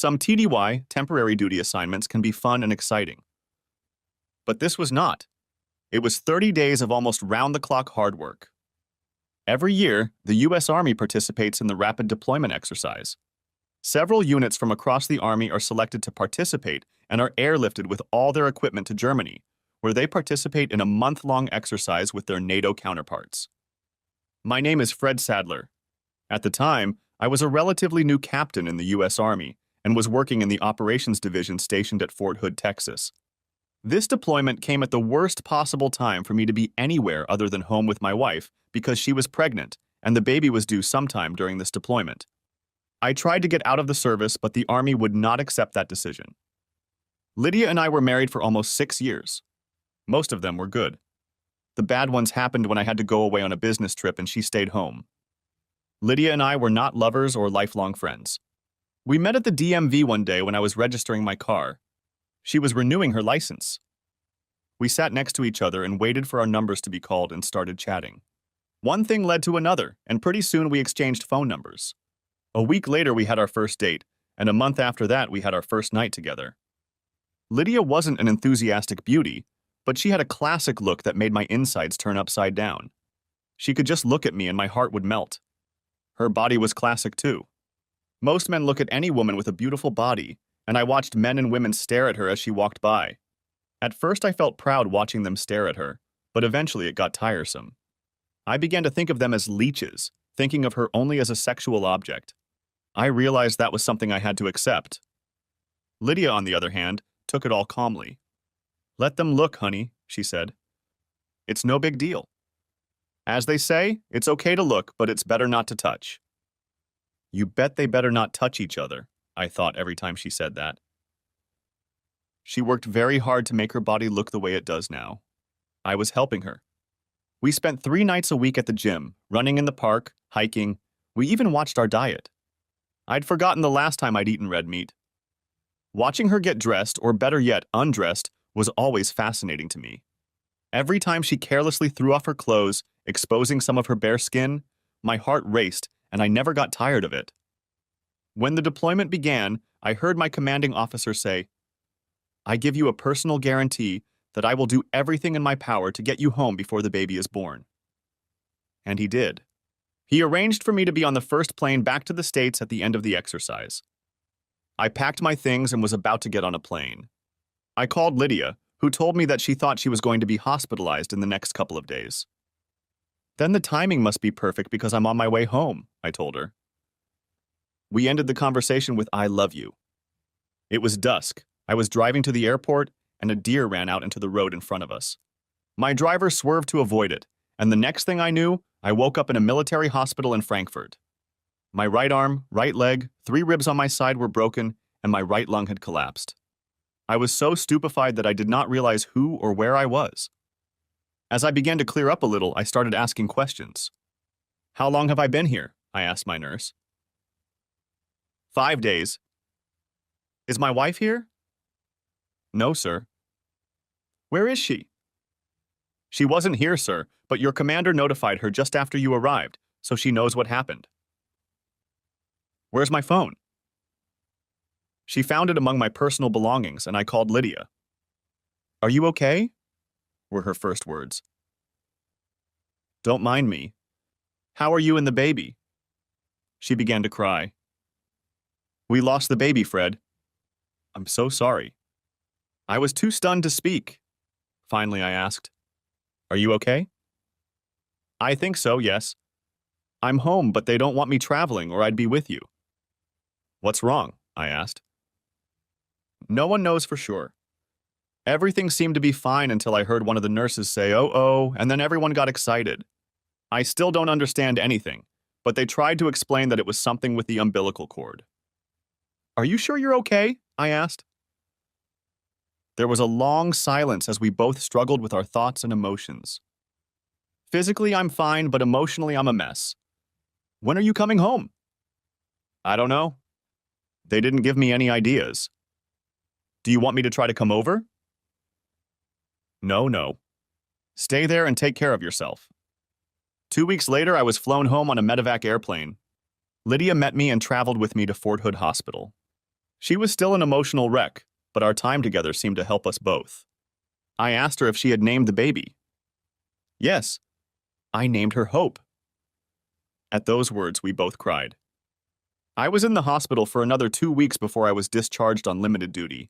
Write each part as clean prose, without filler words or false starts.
Some TDY, temporary duty assignments, can be fun and exciting. But this was not. It was 30 days of almost round-the-clock hard work. Every year, the U.S. Army participates in the Rapid Deployment Exercise. Several units from across the Army are selected to participate and are airlifted with all their equipment to Germany, where they participate in a month-long exercise with their NATO counterparts. My name is Fred Sadler. At the time, I was a relatively new captain in the U.S. Army and was working in the Operations Division stationed at Fort Hood, Texas. This deployment came at the worst possible time for me to be anywhere other than home with my wife because she was pregnant and the baby was due sometime during this deployment. I tried to get out of the service, but the Army would not accept that decision. Lydia and I were married for almost 6 years. Most of them were good. The bad ones happened when I had to go away on a business trip and she stayed home. Lydia and I were not lovers or lifelong friends. We met at the DMV one day when I was registering my car. She was renewing her license. We sat next to each other and waited for our numbers to be called and started chatting. One thing led to another, and pretty soon we exchanged phone numbers. A week later we had our first date, and a month after that we had our first night together. Lydia wasn't an enthusiastic beauty, but she had a classic look that made my insides turn upside down. She could just look at me and my heart would melt. Her body was classic too. Most men look at any woman with a beautiful body, and I watched men and women stare at her as she walked by. At first I felt proud watching them stare at her, but eventually it got tiresome. I began to think of them as leeches, thinking of her only as a sexual object. I realized that was something I had to accept. Lydia, on the other hand, took it all calmly. "Let them look, honey," she said. "It's no big deal. As they say, it's okay to look, but it's better not to touch." You bet they better not touch each other, I thought every time she said that. She worked very hard to make her body look the way it does now. I was helping her. We spent 3 nights a week at the gym, running in the park, hiking. We even watched our diet. I'd forgotten the last time I'd eaten red meat. Watching her get dressed, or better yet, undressed, was always fascinating to me. Every time she carelessly threw off her clothes, exposing some of her bare skin, my heart raced, and I never got tired of it. When the deployment began, I heard my commanding officer say, "I give you a personal guarantee that I will do everything in my power to get you home before the baby is born." And he did. He arranged for me to be on the first plane back to the States at the end of the exercise. I packed my things and was about to get on a plane. I called Lydia, who told me that she thought she was going to be hospitalized in the next couple of days. "Then the timing must be perfect because I'm on my way home," I told her. We ended the conversation with "I love you." It was dusk. I was driving to the airport, and a deer ran out into the road in front of us. My driver swerved to avoid it, and the next thing I knew, I woke up in a military hospital in Frankfurt. My right arm, right leg, 3 ribs on my side were broken, and my right lung had collapsed. I was so stupefied that I did not realize who or where I was. As I began to clear up a little, I started asking questions. "How long have I been here?" I asked my nurse. 5 days. "Is my wife here?" "No, sir." "Where is she?" "She wasn't here, sir, but your commander notified her just after you arrived, so she knows what happened." "Where's my phone?" "She found it among my personal belongings, and I called Lydia." "Are you okay?" were her first words. "Don't mind me. How are you and the baby?" She began to cry. "We lost the baby, Fred." "I'm so sorry." I was too stunned to speak. Finally, I asked, "Are you okay?" "I think so, yes. I'm home, but they don't want me traveling or I'd be with you." "What's wrong?" I asked. "No one knows for sure. Everything seemed to be fine until I heard one of the nurses say, 'Oh,' and then everyone got excited. I still don't understand anything, but they tried to explain that it was something with the umbilical cord." "Are you sure you're okay?" I asked. There was a long silence as we both struggled with our thoughts and emotions. "Physically, I'm fine, but emotionally, I'm a mess." "When are you coming home?" "I don't know. They didn't give me any ideas." "Do you want me to try to come over?" No. Stay there and take care of yourself." 2 weeks later, I was flown home on a medevac airplane. Lydia met me and traveled with me to Fort Hood Hospital. She was still an emotional wreck, but our time together seemed to help us both. I asked her if she had named the baby. Yes, I named her Hope. At those words, we both cried. I was in the hospital for another 2 weeks before I was discharged on limited duty.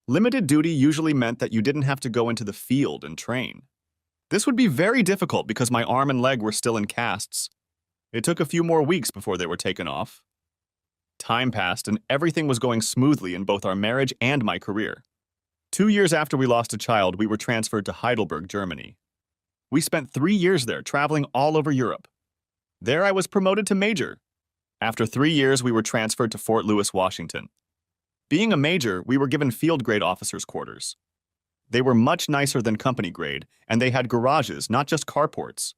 Limited duty usually meant that you didn't have to go into the field and train. This would be very difficult because my arm and leg were still in casts. It took a few more weeks before they were taken off. Time passed and everything was going smoothly in both our marriage and my career. 2 years after we lost a child, we were transferred to Heidelberg, Germany. We spent 3 years there, traveling all over Europe. There I was promoted to major. After 3 years, we were transferred to Fort Lewis, Washington. Being a major, we were given field grade officers' quarters. They were much nicer than company grade, and they had garages, not just carports.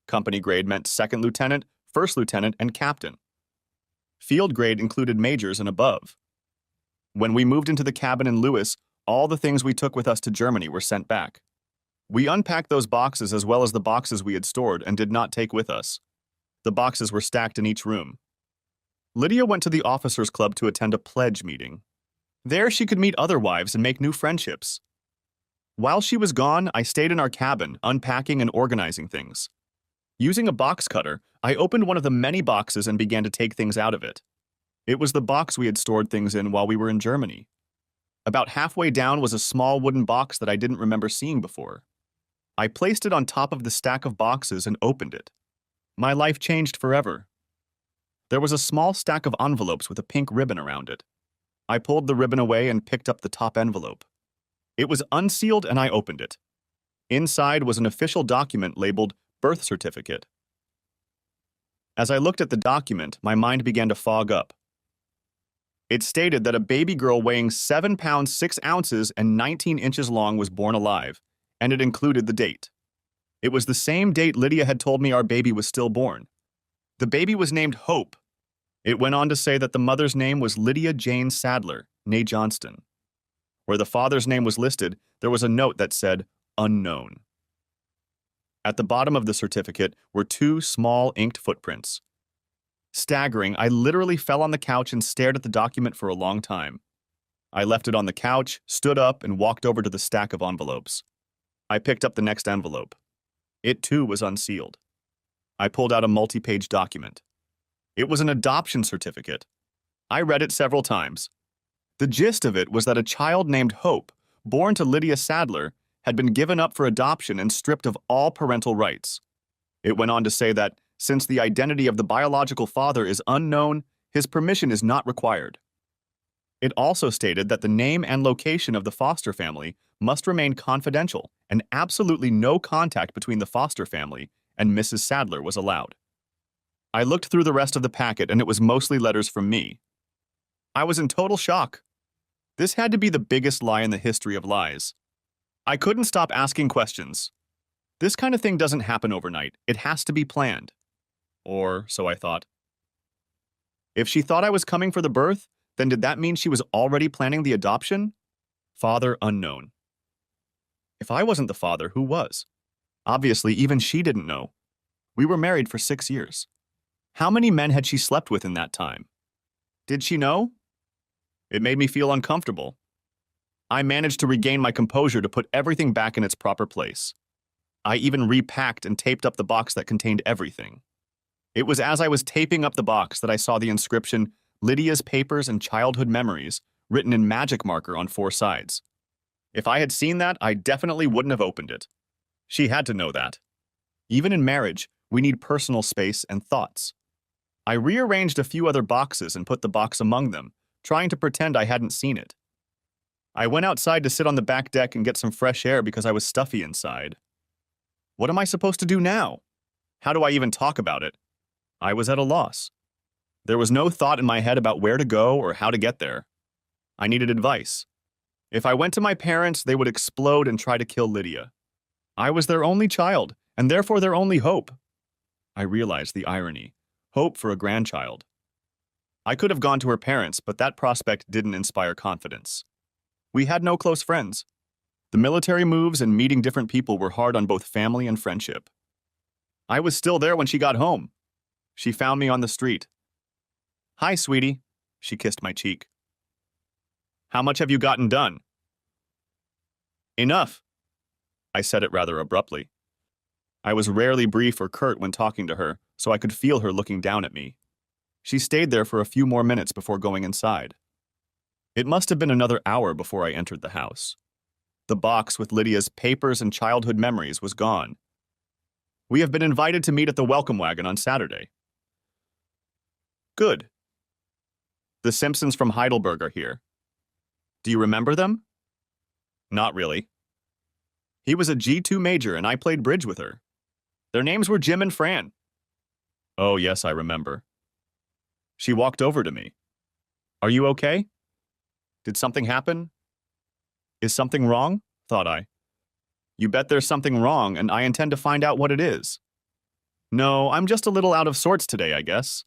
Company grade meant second lieutenant, first lieutenant, and captain. Field grade included majors and above. When we moved into the cabin in Lewis, all the things we took with us to Germany were sent back. We unpacked those boxes as well as the boxes we had stored and did not take with us. The boxes were stacked in each room. Lydia went to the officers' club to attend a pledge meeting. There she could meet other wives and make new friendships. While she was gone, I stayed in our cabin, unpacking and organizing things. Using a box cutter, I opened one of the many boxes and began to take things out of it. It was the box we had stored things in while we were in Germany. About halfway down was a small wooden box that I didn't remember seeing before. I placed it on top of the stack of boxes and opened it. My life changed forever. There was a small stack of envelopes with a pink ribbon around it. I pulled the ribbon away and picked up the top envelope. It was unsealed and I opened it. Inside was an official document labeled birth certificate. As I looked at the document, my mind began to fog up. It stated that a baby girl weighing 7 pounds 6 ounces and 19 inches long was born alive, and it included the date. It was the same date Lydia had told me our baby was stillborn. The baby was named Hope. It went on to say that the mother's name was Lydia Jane Sadler, née Johnston. Where the father's name was listed, there was a note that said, unknown. At the bottom of the certificate were 2 small inked footprints. Staggering, I literally fell on the couch and stared at the document for a long time. I left it on the couch, stood up, and walked over to the stack of envelopes. I picked up the next envelope. It too was unsealed. I pulled out a multi-page document. It was an adoption certificate. I read it several times. The gist of it was that a child named Hope, born to Lydia Sadler, had been given up for adoption and stripped of all parental rights. It went on to say that, since the identity of the biological father is unknown, his permission is not required. It also stated that the name and location of the foster family must remain confidential and absolutely no contact between the foster family and Mrs. Sadler was allowed. I looked through the rest of the packet and it was mostly letters from me. I was in total shock. This had to be the biggest lie in the history of lies. I couldn't stop asking questions. This kind of thing doesn't happen overnight. It has to be planned. Or so I thought. If she thought I was coming for the birth, then did that mean she was already planning the adoption? Father unknown. If I wasn't the father, who was? Obviously, even she didn't know. We were married for 6 years. How many men had she slept with in that time? Did she know? It made me feel uncomfortable. I managed to regain my composure to put everything back in its proper place. I even repacked and taped up the box that contained everything. It was as I was taping up the box that I saw the inscription, Lydia's Papers and Childhood Memories, written in magic marker on 4 sides. If I had seen that, I definitely wouldn't have opened it. She had to know that. Even in marriage, we need personal space and thoughts. I rearranged a few other boxes and put the box among them, trying to pretend I hadn't seen it. I went outside to sit on the back deck and get some fresh air because I was stuffy inside. What am I supposed to do now? How do I even talk about it? I was at a loss. There was no thought in my head about where to go or how to get there. I needed advice. If I went to my parents, they would explode and try to kill Lydia. I was their only child, and therefore their only hope. I realized the irony. Hope for a grandchild. I could have gone to her parents, but that prospect didn't inspire confidence. We had no close friends. The military moves and meeting different people were hard on both family and friendship. I was still there when she got home. She found me on the street. "Hi, sweetie." She kissed my cheek. How much have you gotten done? Enough, I said it rather abruptly. I was rarely brief or curt when talking to her, so I could feel her looking down at me. She stayed there for a few more minutes before going inside. It must have been another hour before I entered the house. The box with Lydia's papers and childhood memories was gone. We have been invited to meet at the Welcome Wagon on Saturday. Good. The Simpsons from Heidelberg are here. Do you remember them? Not really. He was a G2 major and I played bridge with her. Their names were Jim and Fran. Oh, yes, I remember. She walked over to me. Are you okay? Did something happen? Is something wrong? Thought I. You bet there's something wrong, and I intend to find out what it is. No, I'm just a little out of sorts today, I guess.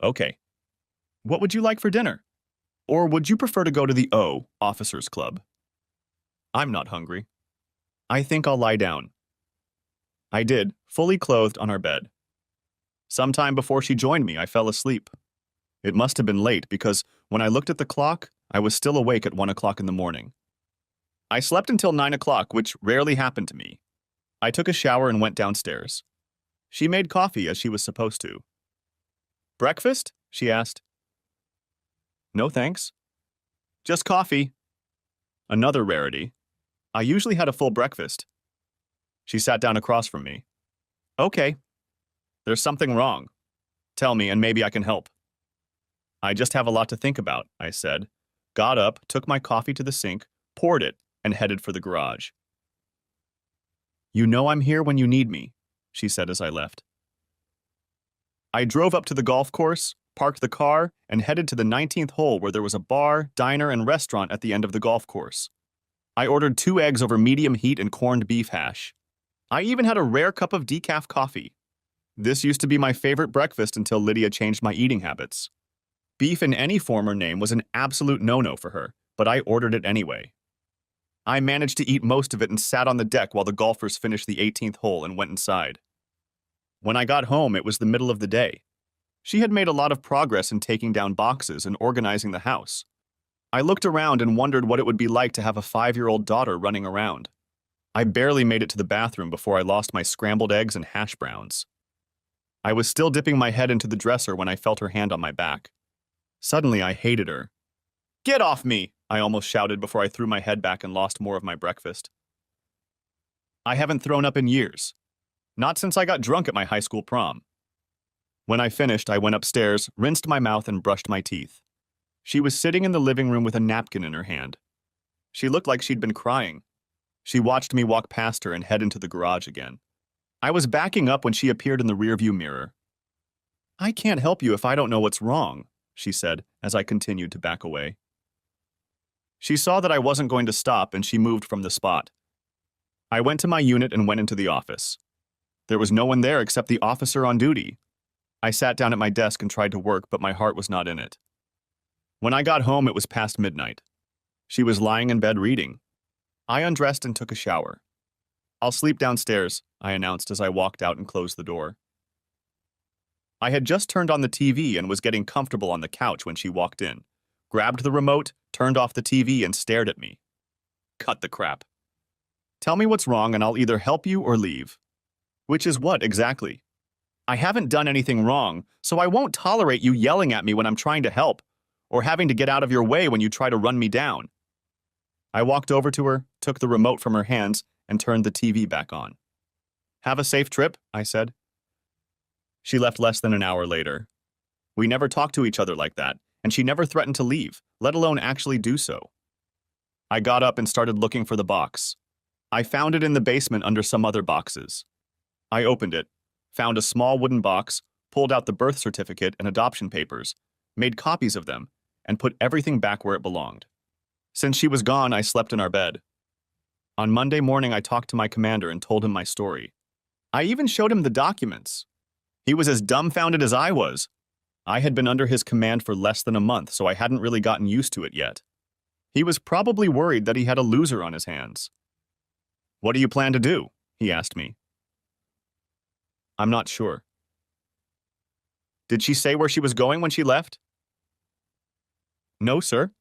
Okay. What would you like for dinner? Or would you prefer to go to the O, Officers Club? I'm not hungry. I think I'll lie down. I did, fully clothed on our bed. Sometime before she joined me, I fell asleep. It must have been late because when I looked at the clock, I was still awake at 1 o'clock in the morning. I slept until 9 o'clock, which rarely happened to me. I took a shower and went downstairs. She made coffee as she was supposed to. Breakfast? She asked. No, thanks. Just coffee. Another rarity. I usually had a full breakfast. She sat down across from me. Okay. There's something wrong. Tell me, and maybe I can help. I just have a lot to think about, I said, got up, took my coffee to the sink, poured it, and headed for the garage. You know I'm here when you need me, she said as I left. I drove up to the golf course, parked the car, and headed to the 19th hole where there was a bar, diner, and restaurant at the end of the golf course. I ordered 2 eggs over medium heat and corned beef hash. I even had a rare cup of decaf coffee. This used to be my favorite breakfast until Lydia changed my eating habits. Beef in any form or name was an absolute no-no for her, but I ordered it anyway. I managed to eat most of it and sat on the deck while the golfers finished the 18th hole and went inside. When I got home, it was the middle of the day. She had made a lot of progress in taking down boxes and organizing the house. I looked around and wondered what it would be like to have a 5-year-old daughter running around. I barely made it to the bathroom before I lost my scrambled eggs and hash browns. I was still dipping my head into the dresser when I felt her hand on my back. Suddenly, I hated her. Get off me! I almost shouted before I threw my head back and lost more of my breakfast. I haven't thrown up in years. Not since I got drunk at my high school prom. When I finished, I went upstairs, rinsed my mouth, and brushed my teeth. She was sitting in the living room with a napkin in her hand. She looked like she'd been crying. She watched me walk past her and head into the garage again. I was backing up when she appeared in the rearview mirror. I can't help you if I don't know what's wrong, she said as I continued to back away. She saw that I wasn't going to stop and she moved from the spot. I went to my unit and went into the office. There was no one there except the officer on duty. I sat down at my desk and tried to work, but my heart was not in it. When I got home, it was past midnight. She was lying in bed reading. I undressed and took a shower. I'll sleep downstairs, I announced as I walked out and closed the door. I had just turned on the TV and was getting comfortable on the couch when she walked in, grabbed the remote, turned off the TV, and stared at me. Cut the crap. Tell me what's wrong and I'll either help you or leave. Which is what, exactly? I haven't done anything wrong, so I won't tolerate you yelling at me when I'm trying to help, or having to get out of your way when you try to run me down. I walked over to her, took the remote from her hands, and turned the TV back on. Have a safe trip, I said. She left less than an hour later. We never talked to each other like that, and she never threatened to leave, let alone actually do so. I got up and started looking for the box. I found it in the basement under some other boxes. I opened it, found a small wooden box, pulled out the birth certificate and adoption papers, made copies of them, and put everything back where it belonged. Since she was gone, I slept in our bed. On Monday morning, I talked to my commander and told him my story. I even showed him the documents. He was as dumbfounded as I was. I had been under his command for less than a month, so I hadn't really gotten used to it yet. He was probably worried that he had a loser on his hands. What do you plan to do? He asked me. I'm not sure. Did she say where she was going when she left? No, sir.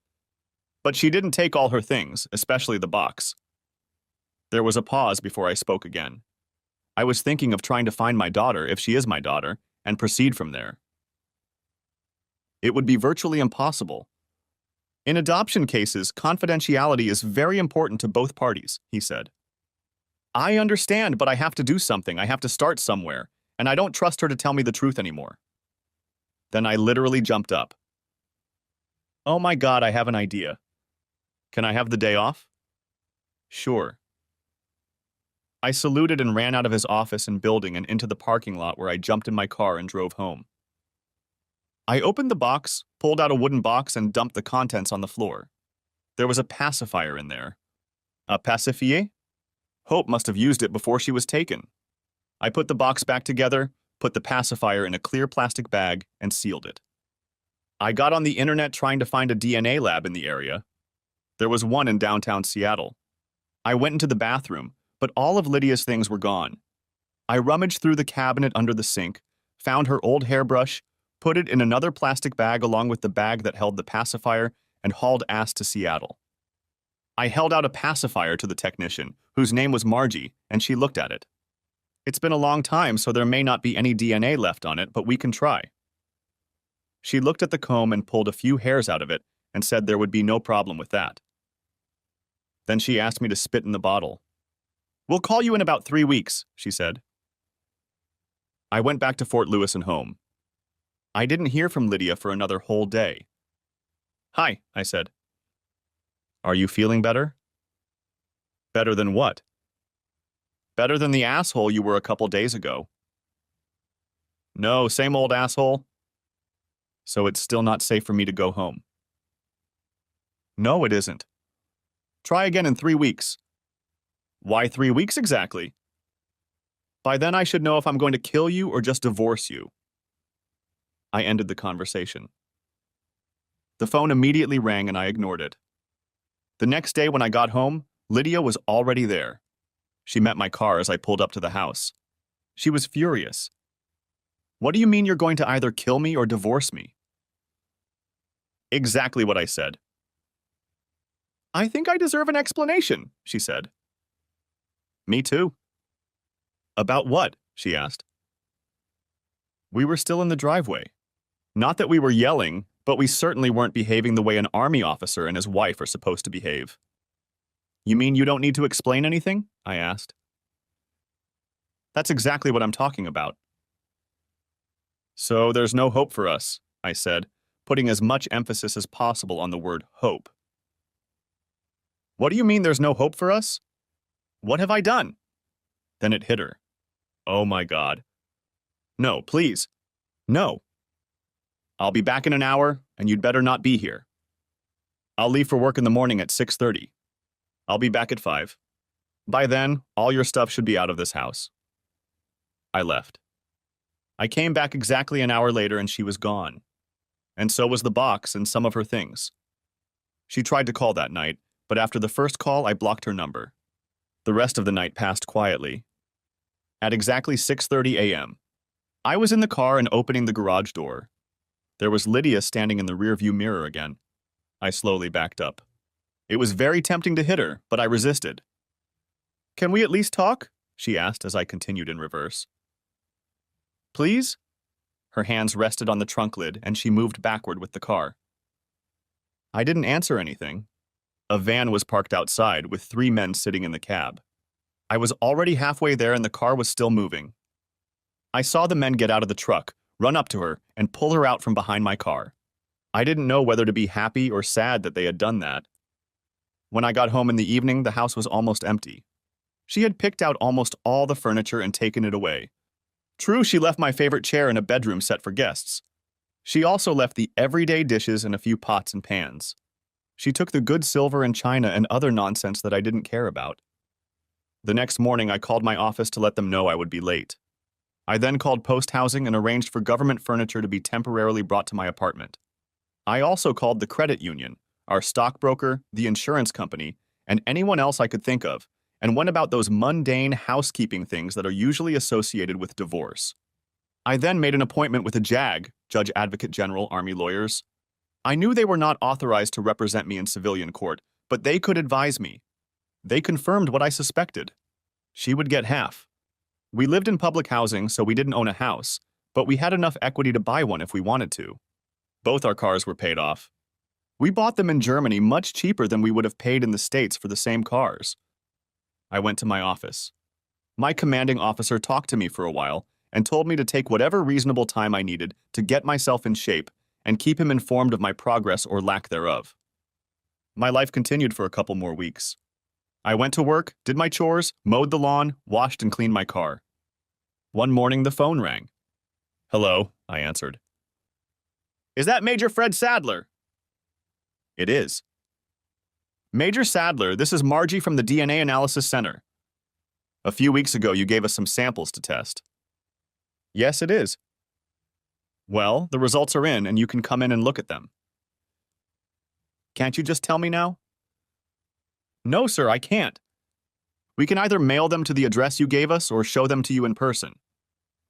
But she didn't take all her things, especially the box. There was a pause before I spoke again. I was thinking of trying to find my daughter, if she is my daughter, and proceed from there. It would be virtually impossible. In adoption cases, confidentiality is very important to both parties, he said. I understand, but I have to do something. I have to start somewhere, and I don't trust her to tell me the truth anymore. Then I literally jumped up. Oh my God, I have an idea. Can I have the day off? Sure. I saluted and ran out of his office and building and into the parking lot where I jumped in my car and drove home. I opened the box, pulled out a wooden box, and dumped the contents on the floor. There was a pacifier in there. A pacifier? Hope must have used it before she was taken. I put the box back together, put the pacifier in a clear plastic bag, and sealed it. I got on the internet trying to find a DNA lab in the area. There was one in downtown Seattle. I went into the bathroom, but all of Lydia's things were gone. I rummaged through the cabinet under the sink, found her old hairbrush, put it in another plastic bag along with the bag that held the pacifier, and hauled ass to Seattle. I held out a pacifier to the technician, whose name was Margie, and she looked at it. It's been a long time, so there may not be any DNA left on it, but we can try. She looked at the comb and pulled a few hairs out of it and said there would be no problem with that. Then she asked me to spit in the bottle. We'll call you in about 3 weeks, she said. I went back to Fort Lewis and home. I didn't hear from Lydia for another whole day. Hi, I said. Are you feeling better? Better than what? Better than the asshole you were a couple days ago. No, same old asshole. So it's still not safe for me to go home. No, it isn't. Try again in 3 weeks. Why 3 weeks exactly? By then I should know if I'm going to kill you or just divorce you. I ended the conversation. The phone immediately rang and I ignored it. The next day when I got home, Lydia was already there. She met my car as I pulled up to the house. She was furious. What do you mean you're going to either kill me or divorce me? Exactly what I said. I think I deserve an explanation, she said. Me too. About what? She asked. We were still in the driveway. Not that we were yelling, but we certainly weren't behaving the way an army officer and his wife are supposed to behave. You mean you don't need to explain anything? I asked. That's exactly what I'm talking about. So there's no hope for us, I said, putting as much emphasis as possible on the word hope. What do you mean there's no hope for us? What have I done? Then it hit her. Oh my God. No, please. No. I'll be back in an hour, and you'd better not be here. I'll leave for work in the morning at 6:30. I'll be back at 5. By then, all your stuff should be out of this house. I left. I came back exactly an hour later and she was gone. And so was the box and some of her things. She tried to call that night, but after the first call, I blocked her number. The rest of the night passed quietly. At exactly 6:30 a.m., I was in the car and opening the garage door. There was Lydia standing in the rearview mirror again. I slowly backed up. It was very tempting to hit her, but I resisted. Can we at least talk? She asked as I continued in reverse. Please? Her hands rested on the trunk lid and she moved backward with the car. I didn't answer anything. A van was parked outside with 3 men sitting in the cab. I was already halfway there and the car was still moving. I saw the men get out of the truck, run up to her, and pull her out from behind my car. I didn't know whether to be happy or sad that they had done that. When I got home in the evening, the house was almost empty. She had picked out almost all the furniture and taken it away. True, she left my favorite chair in a bedroom set for guests. She also left the everyday dishes and a few pots and pans. She took the good silver and china and other nonsense that I didn't care about. The next morning, I called my office to let them know I would be late. I then called Post Housing and arranged for government furniture to be temporarily brought to my apartment. I also called the credit union, our stockbroker, the insurance company, and anyone else I could think of, and went about those mundane housekeeping things that are usually associated with divorce. I then made an appointment with a JAG, Judge Advocate General, Army lawyers. I knew they were not authorized to represent me in civilian court, but they could advise me. They confirmed what I suspected. She would get half. We lived in public housing, so we didn't own a house, but we had enough equity to buy one if we wanted to. Both our cars were paid off. We bought them in Germany much cheaper than we would have paid in the States for the same cars. I went to my office. My commanding officer talked to me for a while and told me to take whatever reasonable time I needed to get myself in shape and keep him informed of my progress or lack thereof. My life continued for a couple more weeks. I went to work, did my chores, mowed the lawn, washed and cleaned my car. One morning, the phone rang. "Hello," I answered. "Is that Major Fred Sadler?" "It is." "Major Sadler, this is Margie from the DNA Analysis Center. A few weeks ago, you gave us some samples to test." "Yes, it is." "Well, the results are in, and you can come in and look at them." "Can't you just tell me now?" "No, sir, I can't. We can either mail them to the address you gave us or show them to you in person.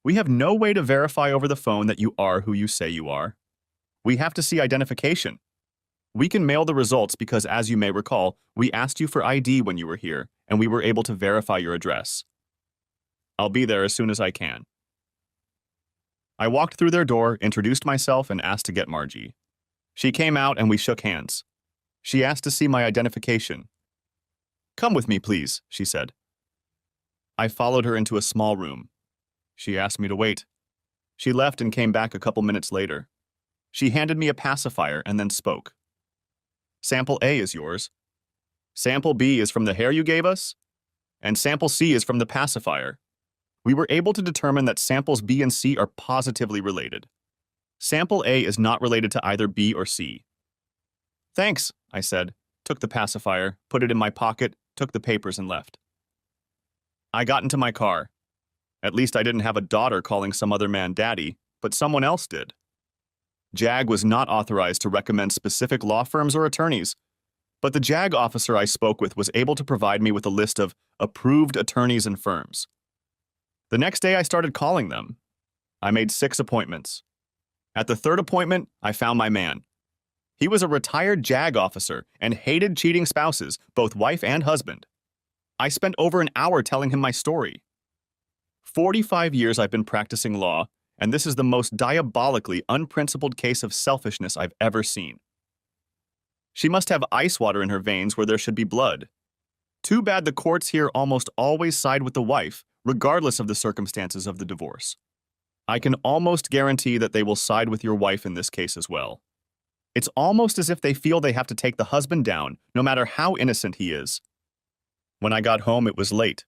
We have no way to verify over the phone that you are who you say you are. We have to see identification. We can mail the results because, as you may recall, we asked you for ID when you were here, and we were able to verify your address. I'll be there as soon as I can." I walked through their door, introduced myself, and asked to get Margie. She came out and we shook hands. She asked to see my identification. "Come with me, please," she said. I followed her into a small room. She asked me to wait. She left and came back a couple minutes later. She handed me a pacifier and then spoke. "Sample A is yours. Sample B is from the hair you gave us, and Sample C is from the pacifier. We were able to determine that samples B and C are positively related. Sample A is not related to either B or C." "Thanks," I said, took the pacifier, put it in my pocket, took the papers and left. I got into my car. At least I didn't have a daughter calling some other man daddy, but someone else did. JAG was not authorized to recommend specific law firms or attorneys, but the JAG officer I spoke with was able to provide me with a list of approved attorneys and firms. The next day I started calling them. I made 6 appointments. At the 3rd appointment, I found my man. He was a retired JAG officer and hated cheating spouses, both wife and husband. I spent over an hour telling him my story. 45 years I've been practicing law, and this is the most diabolically unprincipled case of selfishness I've ever seen. She must have ice water in her veins where there should be blood. Too bad the courts here almost always side with the wife, regardless of the circumstances of the divorce. I can almost guarantee that they will side with your wife in this case as well. It's almost as if they feel they have to take the husband down, no matter how innocent he is. When I got home, it was late.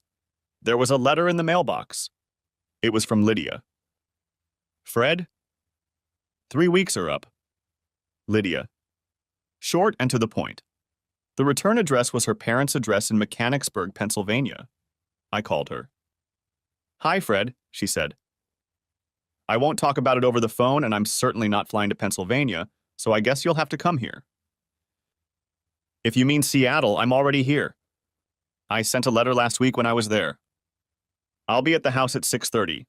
There was a letter in the mailbox. It was from Lydia. "Fred? 3 weeks are up. Lydia." Short and to the point. The return address was her parents' address in Mechanicsburg, Pennsylvania. I called her. "Hi, Fred," she said. "I won't talk about it over the phone, and I'm certainly not flying to Pennsylvania, so I guess you'll have to come here." "If you mean Seattle, I'm already here. I sent a letter last week when I was there. I'll be at the house at 6:30.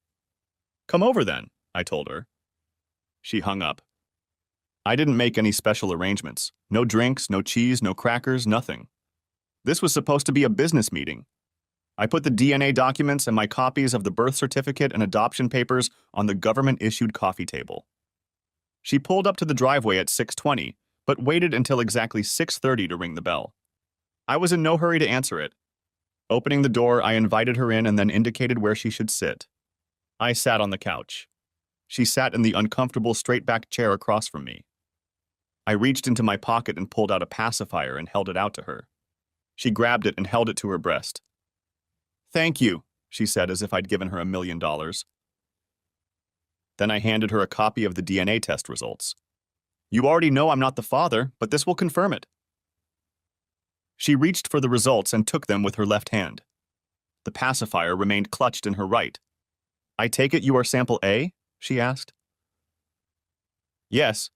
"Come over then," I told her. She hung up. I didn't make any special arrangements. No drinks, no cheese, no crackers, nothing. This was supposed to be a business meeting. I put the DNA documents and my copies of the birth certificate and adoption papers on the government-issued coffee table. She pulled up to the driveway at 6:20, but waited until exactly 6:30 to ring the bell. I was in no hurry to answer it. Opening the door, I invited her in and then indicated where she should sit. I sat on the couch. She sat in the uncomfortable straight-back chair across from me. I reached into my pocket and pulled out a pacifier and held it out to her. She grabbed it and held it to her breast. "Thank you," she said as if I'd given her $1 million. Then I handed her a copy of the DNA test results. "You already know I'm not the father, but this will confirm it." She reached for the results and took them with her left hand. The pacifier remained clutched in her right. "I take it you are sample A?" she asked. "Yes."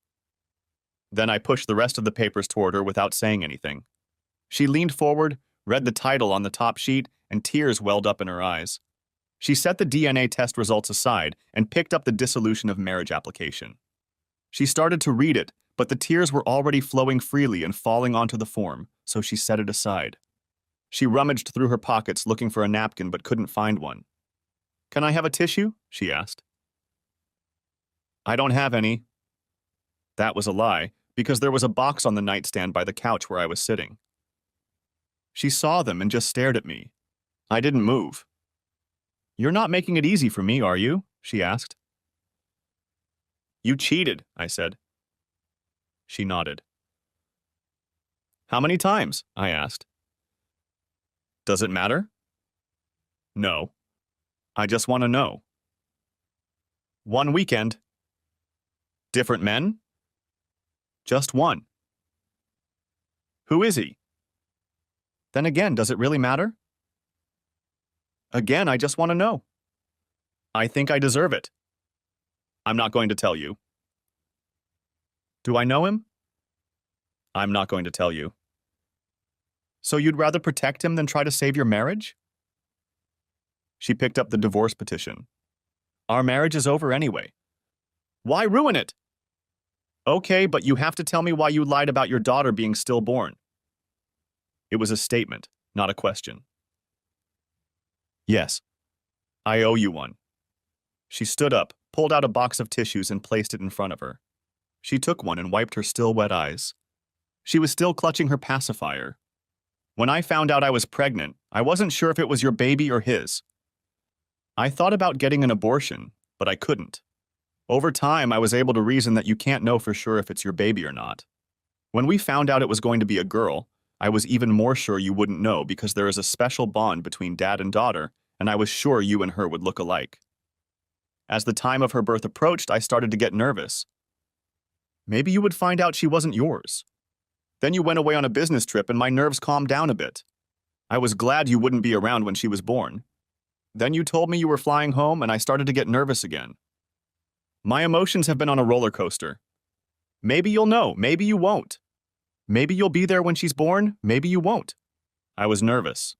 Then I pushed the rest of the papers toward her without saying anything. She leaned forward, read the title on the top sheet, and tears welled up in her eyes. She set the DNA test results aside and picked up the dissolution of marriage application. She started to read it, But the tears were already flowing freely and falling onto the form, so she set it aside. She rummaged through her pockets looking for a napkin but couldn't find one. "Can I have a tissue?" she asked. "I don't have any." That was a lie, because there was a box on the nightstand by the couch where I was sitting. She saw them and just stared at me. I didn't move. "You're not making it easy for me, are you?" she asked. "You cheated," I said. She nodded. "How many times?" I asked. "Does it matter?" "No. I just want to know." "One weekend." "Different men?" "Just one." "Who is he?" "Then again, does it really matter?" "Again, I just want to know." "I think I deserve it." "I'm not going to tell you." "Do I know him?" "I'm not going to tell you." "So you'd rather protect him than try to save your marriage?" She picked up the divorce petition. "Our marriage is over anyway." "Why ruin it?" "Okay, but you have to tell me why you lied about your daughter being stillborn." It was a statement, not a question. "Yes. I owe you one." She stood up, pulled out a box of tissues and placed it in front of her. She took one and wiped her still wet eyes. She was still clutching her pacifier. "When I found out I was pregnant, I wasn't sure if it was your baby or his. I thought about getting an abortion, but I couldn't. Over time, I was able to reason that you can't know for sure if it's your baby or not. When we found out it was going to be a girl, I was even more sure you wouldn't know because there is a special bond between dad and daughter, and I was sure you and her would look alike. As the time of her birth approached, I started to get nervous. Maybe you would find out she wasn't yours. Then you went away on a business trip and my nerves calmed down a bit. I was glad you wouldn't be around when she was born. Then you told me you were flying home and I started to get nervous again. My emotions have been on a roller coaster. Maybe you'll know, maybe you won't. Maybe you'll be there when she's born, maybe you won't. I was nervous.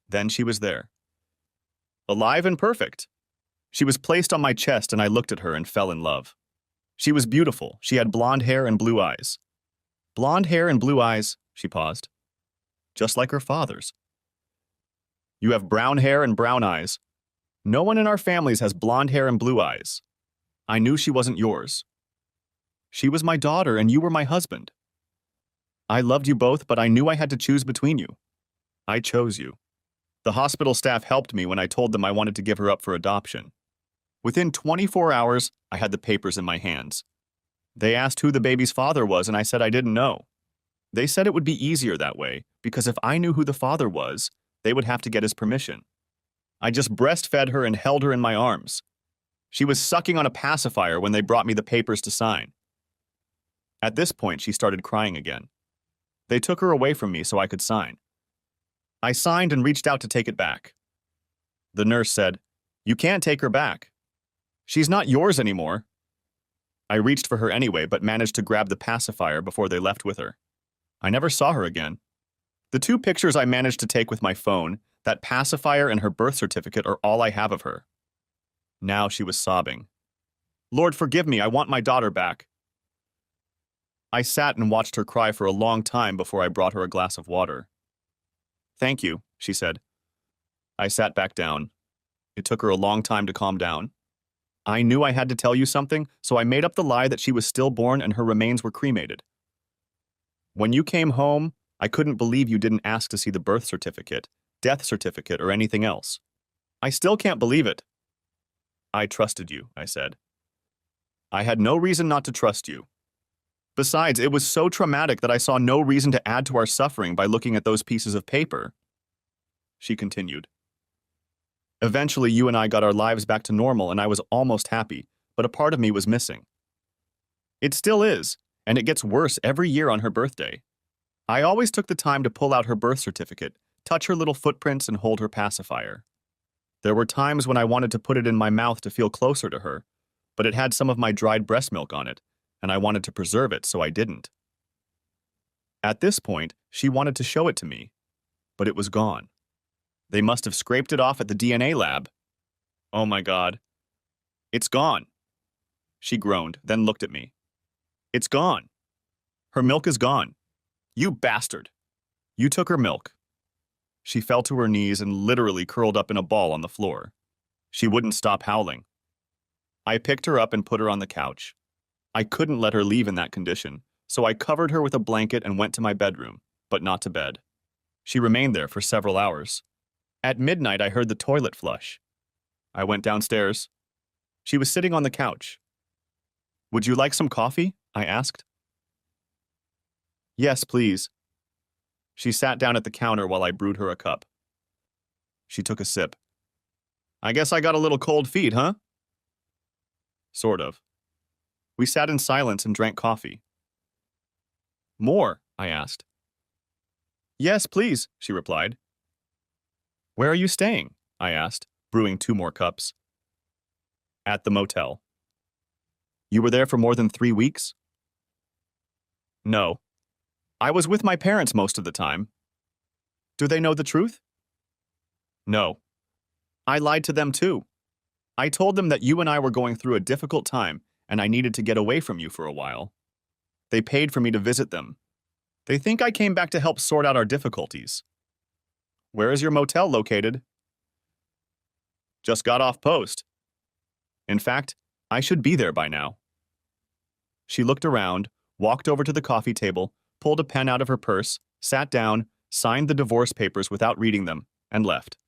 Then she was there. Alive and perfect. She was placed on my chest and I looked at her and fell in love. She was beautiful. She had blonde hair and blue eyes. Blonde hair and blue eyes, she paused. Just like her father's. You have brown hair and brown eyes. No one in our families has blonde hair and blue eyes. I knew she wasn't yours. She was my daughter and you were my husband. I loved you both, but I knew I had to choose between you. I chose you. The hospital staff helped me when I told them I wanted to give her up for adoption. Within 24 hours, I had the papers in my hands. They asked who the baby's father was, and I said I didn't know. They said it would be easier that way, because if I knew who the father was, they would have to get his permission. I just breastfed her and held her in my arms. She was sucking on a pacifier when they brought me the papers to sign. At this point, she started crying again. They took her away from me so I could sign. I signed and reached out to take it back. The nurse said, "You can't take her back. She's not yours anymore." I reached for her anyway, but managed to grab the pacifier before they left with her. I never saw her again. The 2 pictures I managed to take with my phone, that pacifier and her birth certificate, are all I have of her. Now she was sobbing. "Lord, forgive me, I want my daughter back." I sat and watched her cry for a long time before I brought her a glass of water. "Thank you," she said. I sat back down. It took her a long time to calm down. I knew I had to tell you something, so I made up the lie that she was stillborn and her remains were cremated. When you came home, I couldn't believe you didn't ask to see the birth certificate, death certificate, or anything else. I still can't believe it. I trusted you, I said. I had no reason not to trust you. Besides, it was so traumatic that I saw no reason to add to our suffering by looking at those pieces of paper. She continued. Eventually, you and I got our lives back to normal and I was almost happy, but a part of me was missing. It still is, and it gets worse every year on her birthday. I always took the time to pull out her birth certificate, touch her little footprints, and hold her pacifier. There were times when I wanted to put it in my mouth to feel closer to her, but it had some of my dried breast milk on it, and I wanted to preserve it, so I didn't. At this point, she wanted to show it to me, but it was gone. They must have scraped it off at the DNA lab. Oh my God. It's gone. She groaned, then looked at me. It's gone. Her milk is gone. You bastard. You took her milk. She fell to her knees and literally curled up in a ball on the floor. She wouldn't stop howling. I picked her up and put her on the couch. I couldn't let her leave in that condition, so I covered her with a blanket and went to my bedroom, but not to bed. She remained there for several hours. At midnight, I heard the toilet flush. I went downstairs. She was sitting on the couch. Would you like some coffee? I asked. Yes, please. She sat down at the counter while I brewed her a cup. She took a sip. I guess I got a little cold feet, huh? Sort of. We sat in silence and drank coffee. More? I asked. Yes, please, she replied. Where are you staying? I asked, brewing 2 more cups. At the motel. You were there for more than 3 weeks? No. I was with my parents most of the time. Do they know the truth? No. I lied to them too. I told them that you and I were going through a difficult time and I needed to get away from you for a while. They paid for me to visit them. They think I came back to help sort out our difficulties. Where is your motel located? Just got off post. In fact, I should be there by now. She looked around, walked over to the coffee table, pulled a pen out of her purse, sat down, signed the divorce papers without reading them, and left.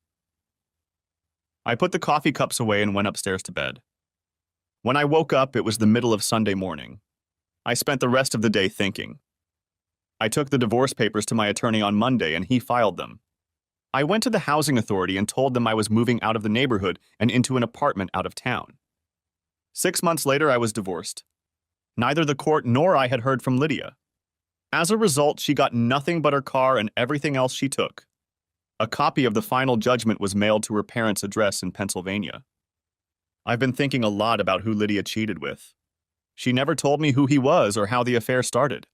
I put the coffee cups away and went upstairs to bed. When I woke up, it was the middle of Sunday morning. I spent the rest of the day thinking. I took the divorce papers to my attorney on Monday and he filed them. I went to the housing authority and told them I was moving out of the neighborhood and into an apartment out of town. 6 months later, I was divorced. Neither the court nor I had heard from Lydia. As a result, she got nothing but her car and everything else she took. A copy of the final judgment was mailed to her parents' address in Pennsylvania. I've been thinking a lot about who Lydia cheated with. She never told me who he was or how the affair started.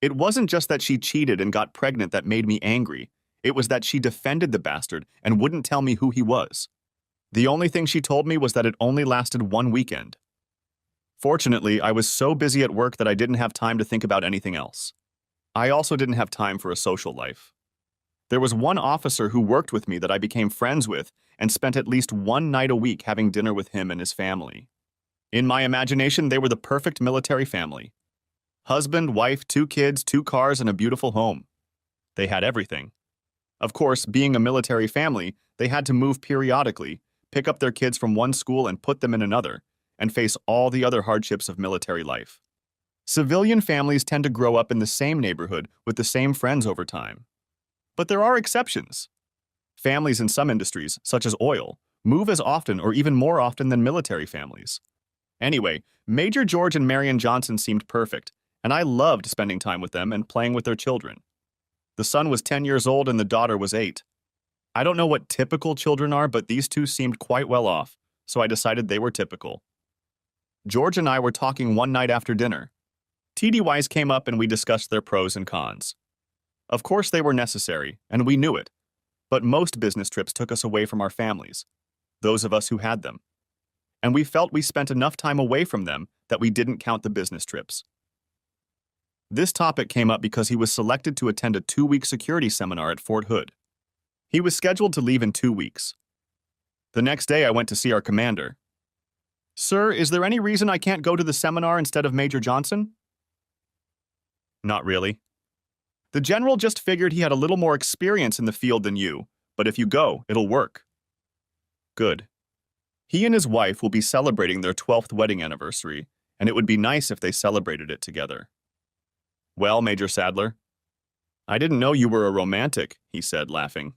It wasn't just that she cheated and got pregnant that made me angry. It was that she defended the bastard and wouldn't tell me who he was. The only thing she told me was that it only lasted 1 weekend. Fortunately, I was so busy at work that I didn't have time to think about anything else. I also didn't have time for a social life. There was one officer who worked with me that I became friends with and spent at least 1 night a week having dinner with him and his family. In my imagination, they were the perfect military family. Husband, wife, 2 kids, 2 cars, and a beautiful home. They had everything. Of course, being a military family, they had to move periodically, pick up their kids from one school and put them in another, and face all the other hardships of military life. Civilian families tend to grow up in the same neighborhood with the same friends over time. But there are exceptions. Families in some industries, such as oil, move as often or even more often than military families. Anyway, Major George and Marion Johnson seemed perfect, and I loved spending time with them and playing with their children. The son was 10 years old and the daughter was 8. I don't know what typical children are, but these 2 seemed quite well off, so I decided they were typical. George and I were talking one night after dinner. TDYs came up and we discussed their pros and cons. Of course they were necessary, and we knew it, but most business trips took us away from our families, those of us who had them. And we felt we spent enough time away from them that we didn't count the business trips. This topic came up because he was selected to attend a 2-week security seminar at Fort Hood. He was scheduled to leave in 2 weeks. The next day I went to see our commander. Sir, is there any reason I can't go to the seminar instead of Major Johnson? Not really. The general just figured he had a little more experience in the field than you, but if you go, it'll work. Good. He and his wife will be celebrating their 12th wedding anniversary, and it would be nice if they celebrated it together. Well, Major Sadler, I didn't know you were a romantic, he said, laughing.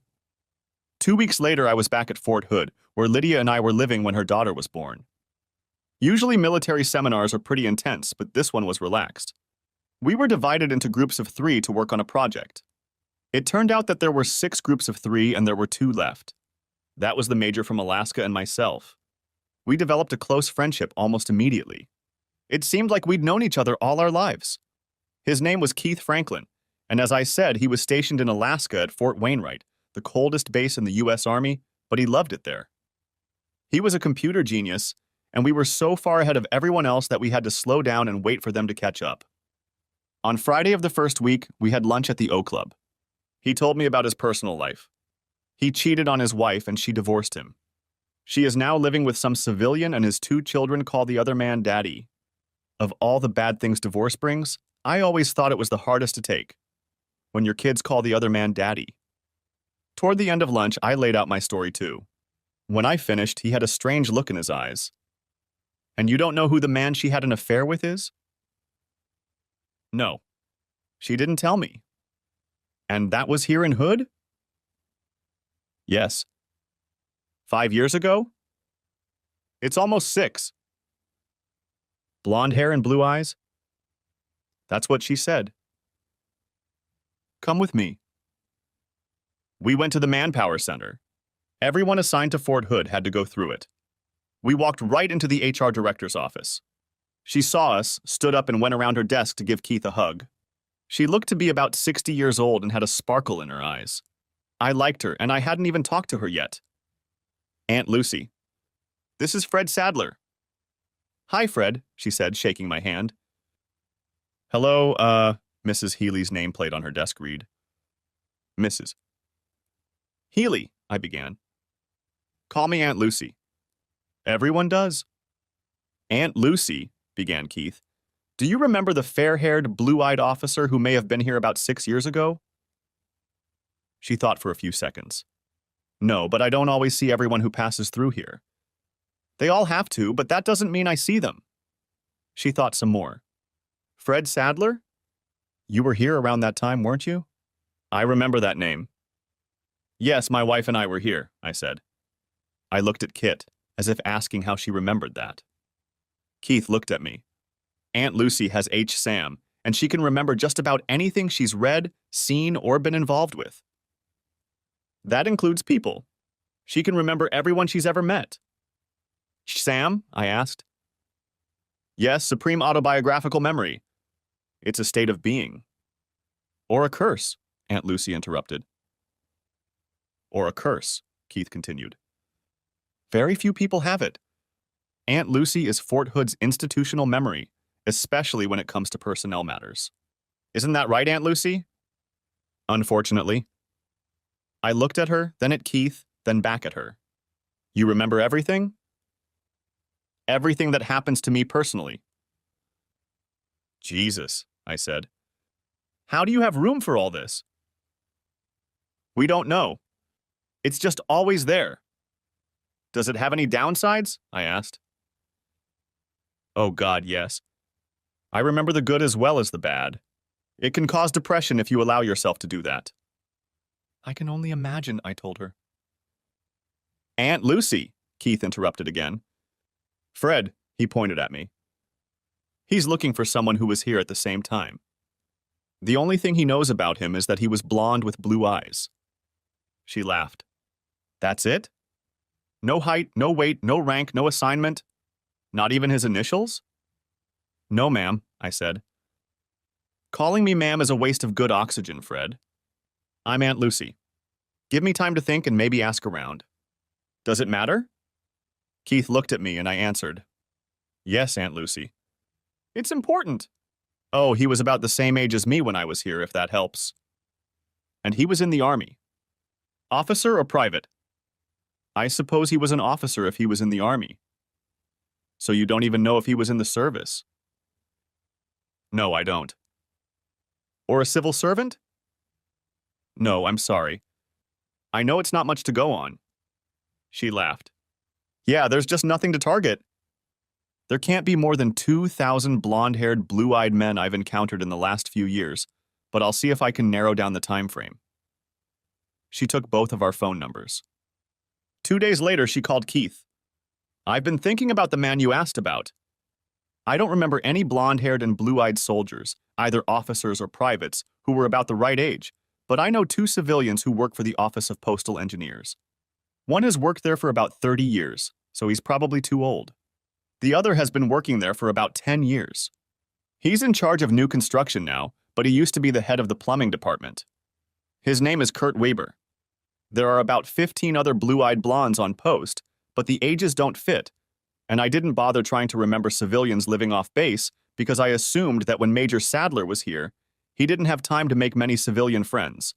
2 weeks later, I was back at Fort Hood, where Lydia and I were living when her daughter was born. Usually military seminars are pretty intense, but this one was relaxed. We were divided into groups of 3 to work on a project. It turned out that there were 6 groups of 3 and there were 2 left. That was the major from Alaska and myself. We developed a close friendship almost immediately. It seemed like we'd known each other all our lives. His name was Keith Franklin, and as I said, he was stationed in Alaska at Fort Wainwright, the coldest base in the U.S. Army, but he loved it there. He was a computer genius, and we were so far ahead of everyone else that we had to slow down and wait for them to catch up. On Friday of the first week, we had lunch at the O Club. He told me about his personal life. He cheated on his wife and she divorced him. She is now living with some civilian and his 2 children call the other man daddy. Of all the bad things divorce brings, I always thought it was the hardest to take. When your kids call the other man daddy. Toward the end of lunch, I laid out my story too. When I finished, he had a strange look in his eyes. And you don't know who the man she had an affair with is? No. She didn't tell me. And that was here in Hood? Yes. 5 years ago? It's almost 6. Blonde hair and blue eyes? That's what she said. Come with me. We went to the Manpower Center. Everyone assigned to Fort Hood had to go through it. We walked right into the HR director's office. She saw us, stood up and went around her desk to give Keith a hug. She looked to be about 60 years old and had a sparkle in her eyes. I liked her, and I hadn't even talked to her yet. Aunt Lucy. This is Fred Sadler. Hi, Fred, she said, shaking my hand. Hello, Mrs. Healy's nameplate on her desk read. Mrs. Healy, I began. Call me Aunt Lucy. Everyone does. Aunt Lucy, began Keith. Do you remember the fair-haired, blue-eyed officer who may have been here about 6 years ago? She thought for a few seconds. No, but I don't always see everyone who passes through here. They all have to, but that doesn't mean I see them. She thought some more. Fred Sadler? You were here around that time, weren't you? I remember that name. Yes, my wife and I were here, I said. I looked at Kit, as if asking how she remembered that. Keith looked at me. Aunt Lucy has H. Sam, and she can remember just about anything she's read, seen, or been involved with. That includes people. She can remember everyone she's ever met. Sam? I asked. Yes, supreme autobiographical memory. It's a state of being. Or a curse, Aunt Lucy interrupted. Or a curse, Keith continued. Very few people have it. Aunt Lucy is Fort Hood's institutional memory, especially when it comes to personnel matters. Isn't that right, Aunt Lucy? Unfortunately. I looked at her, then at Keith, then back at her. You remember everything? Everything that happens to me personally. Jesus, I said. How do you have room for all this? We don't know. It's just always there. Does it have any downsides? I asked. Oh God, yes. I remember the good as well as the bad. It can cause depression if you allow yourself to do that. I can only imagine, I told her. Aunt Lucy, Keith interrupted again. Fred, he pointed at me. He's looking for someone who was here at the same time. The only thing he knows about him is that he was blonde with blue eyes. She laughed. That's it? No height, no weight, no rank, no assignment? Not even his initials? No, ma'am, I said. Calling me ma'am is a waste of good oxygen, Fred. I'm Aunt Lucy. Give me time to think and maybe ask around. Does it matter? Keith looked at me and I answered. Yes, Aunt Lucy. It's important. Oh, he was about the same age as me when I was here, if that helps. And he was in the Army. Officer or private? I suppose he was an officer if he was in the Army. So you don't even know if he was in the service? No, I don't. Or a civil servant? No, I'm sorry. I know it's not much to go on. She laughed. Yeah, there's just nothing to target. There can't be more than 2,000 blonde-haired, blue-eyed men I've encountered in the last few years, but I'll see if I can narrow down the time frame. She took both of our phone numbers. 2 days later, she called Keith. I've been thinking about the man you asked about. I don't remember any blonde-haired and blue-eyed soldiers, either officers or privates, who were about the right age, but I know 2 civilians who work for the Office of Postal Engineers. One has worked there for about 30 years, so he's probably too old. The other has been working there for about 10 years. He's in charge of new construction now, but he used to be the head of the plumbing department. His name is Kurt Weber. There are about 15 other blue-eyed blondes on post, but the ages don't fit, and I didn't bother trying to remember civilians living off base because I assumed that when Major Sadler was here, he didn't have time to make many civilian friends.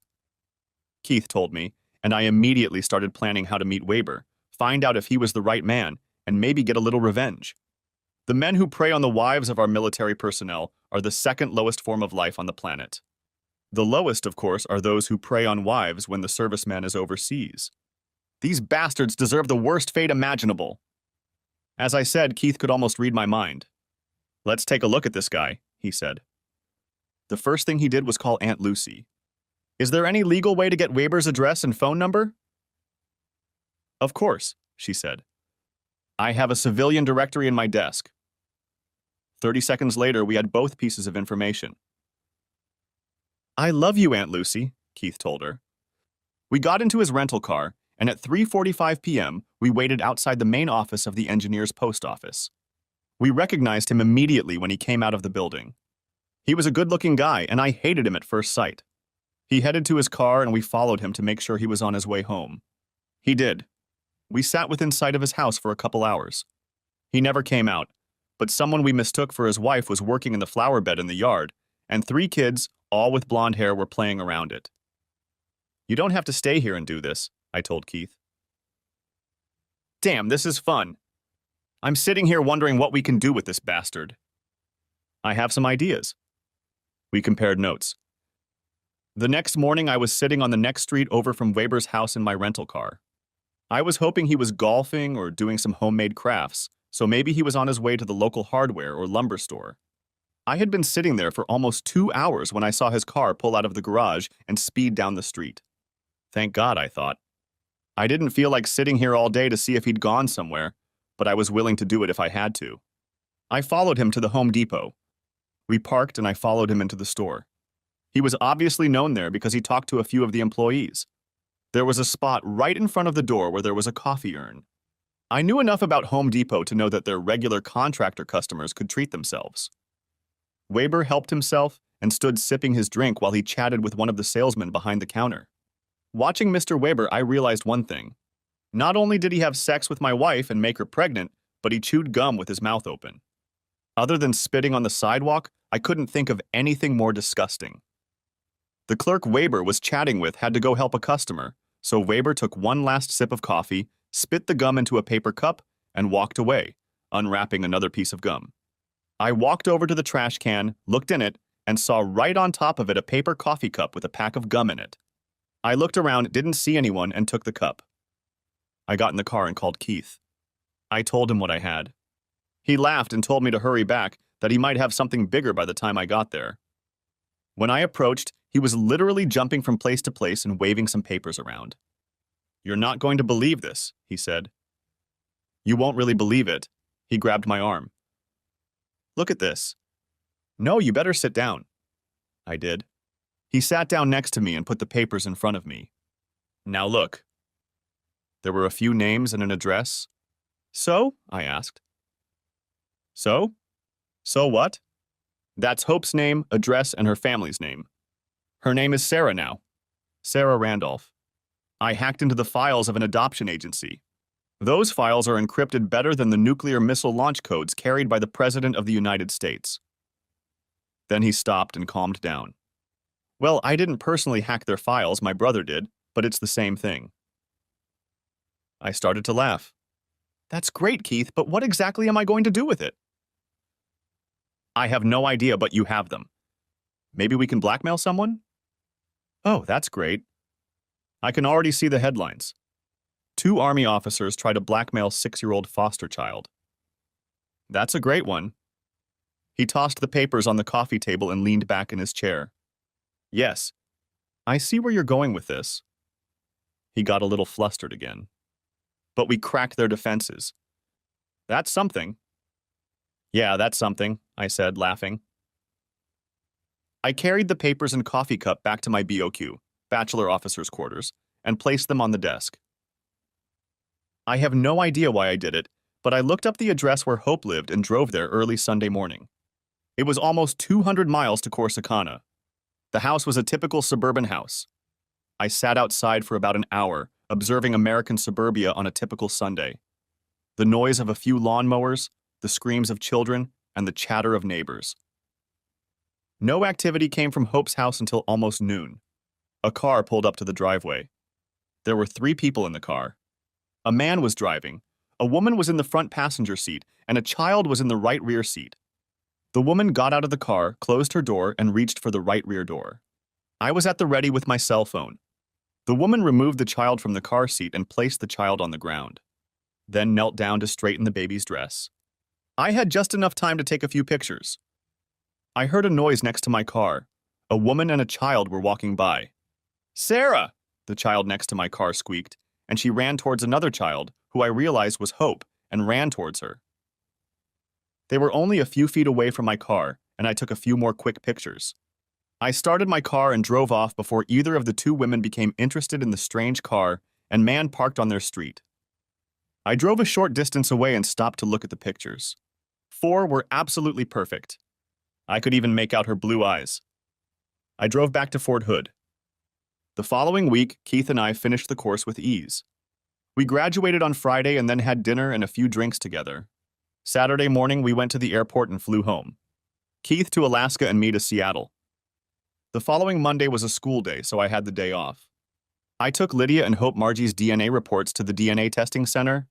Keith told me, and I immediately started planning how to meet Weber, find out if he was the right man, and maybe get a little revenge. The men who prey on the wives of our military personnel are the second lowest form of life on the planet. The lowest, of course, are those who prey on wives when the serviceman is overseas. These bastards deserve the worst fate imaginable. As I said, Keith could almost read my mind. "Let's take a look at this guy," he said. The first thing he did was call Aunt Lucy. "Is there any legal way to get Weber's address and phone number?" "Of course," she said. "I have a civilian directory in my desk." 30 seconds later, we had both pieces of information. "I love you, Aunt Lucy," Keith told her. We got into his rental car, and at 3:45 p.m., we waited outside the main office of the engineer's post office. We recognized him immediately when he came out of the building. He was a good-looking guy, and I hated him at first sight. He headed to his car, and we followed him to make sure he was on his way home. He did. We sat within sight of his house for a couple hours. He never came out, but someone we mistook for his wife was working in the flower bed in the yard, and 3 kids, all with blonde hair, were playing around it. "You don't have to stay here and do this," I told Keith. "Damn, this is fun. I'm sitting here wondering what we can do with this bastard." "I have some ideas." We compared notes. The next morning, I was sitting on the next street over from Weber's house in my rental car. I was hoping he was golfing or doing some homemade crafts, so maybe he was on his way to the local hardware or lumber store. I had been sitting there for almost 2 hours when I saw his car pull out of the garage and speed down the street. Thank God, I thought. I didn't feel like sitting here all day to see if he'd gone somewhere, but I was willing to do it if I had to. I followed him to the Home Depot. We parked and I followed him into the store. He was obviously known there because he talked to a few of the employees. There was a spot right in front of the door where there was a coffee urn. I knew enough about Home Depot to know that their regular contractor customers could treat themselves. Weber helped himself and stood sipping his drink while he chatted with one of the salesmen behind the counter. Watching Mr. Weber, I realized one thing. Not only did he have sex with my wife and make her pregnant, but he chewed gum with his mouth open. Other than spitting on the sidewalk, I couldn't think of anything more disgusting. The clerk Weber was chatting with had to go help a customer, so Weber took one last sip of coffee, spit the gum into a paper cup, and walked away, unwrapping another piece of gum. I walked over to the trash can, looked in it, and saw right on top of it a paper coffee cup with a pack of gum in it. I looked around, didn't see anyone, and took the cup. I got in the car and called Keith. I told him what I had. He laughed and told me to hurry back, that he might have something bigger by the time I got there. When I approached, he was literally jumping from place to place and waving some papers around. "You're not going to believe this," he said. "You won't really believe it." He grabbed my arm. "Look at this." "No, you better sit down." I did. He sat down next to me and put the papers in front of me. "Now look." There were a few names and an address. "So?" I asked. "So? So what?" "That's Hope's name, address, and her family's name. Her name is Sarah now. Sarah Randolph. I hacked into the files of an adoption agency. Those files are encrypted better than the nuclear missile launch codes carried by the President of the United States." Then he stopped and calmed down. "Well, I didn't personally hack their files, my brother did, but it's the same thing." I started to laugh. "That's great, Keith, but what exactly am I going to do with it?" "I have no idea, but you have them. Maybe we can blackmail someone?" "Oh, that's great." I can already see the headlines. 2 Army officers try to blackmail 6-year-old foster child. That's a great one. He tossed the papers on the coffee table and leaned back in his chair. "Yes, I see where you're going with this." He got a little flustered again. "But we cracked their defenses." "That's something." "Yeah, that's something," I said, laughing. I carried the papers and coffee cup back to my BOQ, Bachelor Officers' Quarters, and placed them on the desk. I have no idea why I did it, but I looked up the address where Hope lived and drove there early Sunday morning. It was almost 200 miles to Corsicana. The house was a typical suburban house. I sat outside for about an hour, observing American suburbia on a typical Sunday. The noise of a few lawnmowers, the screams of children, and the chatter of neighbors. No activity came from Hope's house until almost noon. A car pulled up to the driveway. There were 3 people in the car. A man was driving, a woman was in the front passenger seat, and a child was in the right rear seat. The woman got out of the car, closed her door, and reached for the right rear door. I was at the ready with my cell phone. The woman removed the child from the car seat and placed the child on the ground, then knelt down to straighten the baby's dress. I had just enough time to take a few pictures. I heard a noise next to my car. A woman and a child were walking by. "Sarah!" the child next to my car squeaked, and she ran towards another child, who I realized was Hope, and ran towards her. They were only a few feet away from my car, and I took a few more quick pictures. I started my car and drove off before either of the 2 women became interested in the strange car and man parked on their street. I drove a short distance away and stopped to look at the pictures. 4 were absolutely perfect. I could even make out her blue eyes. I drove back to Fort Hood. The following week, Keith and I finished the course with ease. We graduated on Friday and then had dinner and a few drinks together. Saturday morning, we went to the airport and flew home. Keith to Alaska and me to Seattle. The following Monday was a school day, so I had the day off. I took Lydia and Hope Margie's DNA reports to the DNA testing center.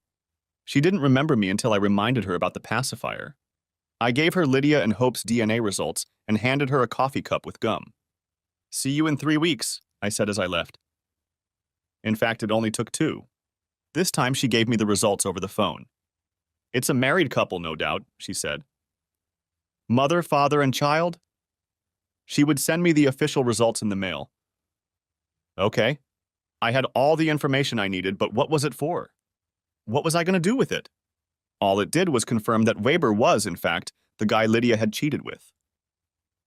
She didn't remember me until I reminded her about the pacifier. I gave her Lydia and Hope's DNA results and handed her a coffee cup with gum. "See you in 3 weeks," I said as I left. In fact, it only took 2. This time she gave me the results over the phone. "It's a married couple, no doubt," she said. "Mother, father, and child?" She would send me the official results in the mail. Okay. I had all the information I needed, but what was it for? What was I going to do with it? All it did was confirm that Weber was, in fact, the guy Lydia had cheated with.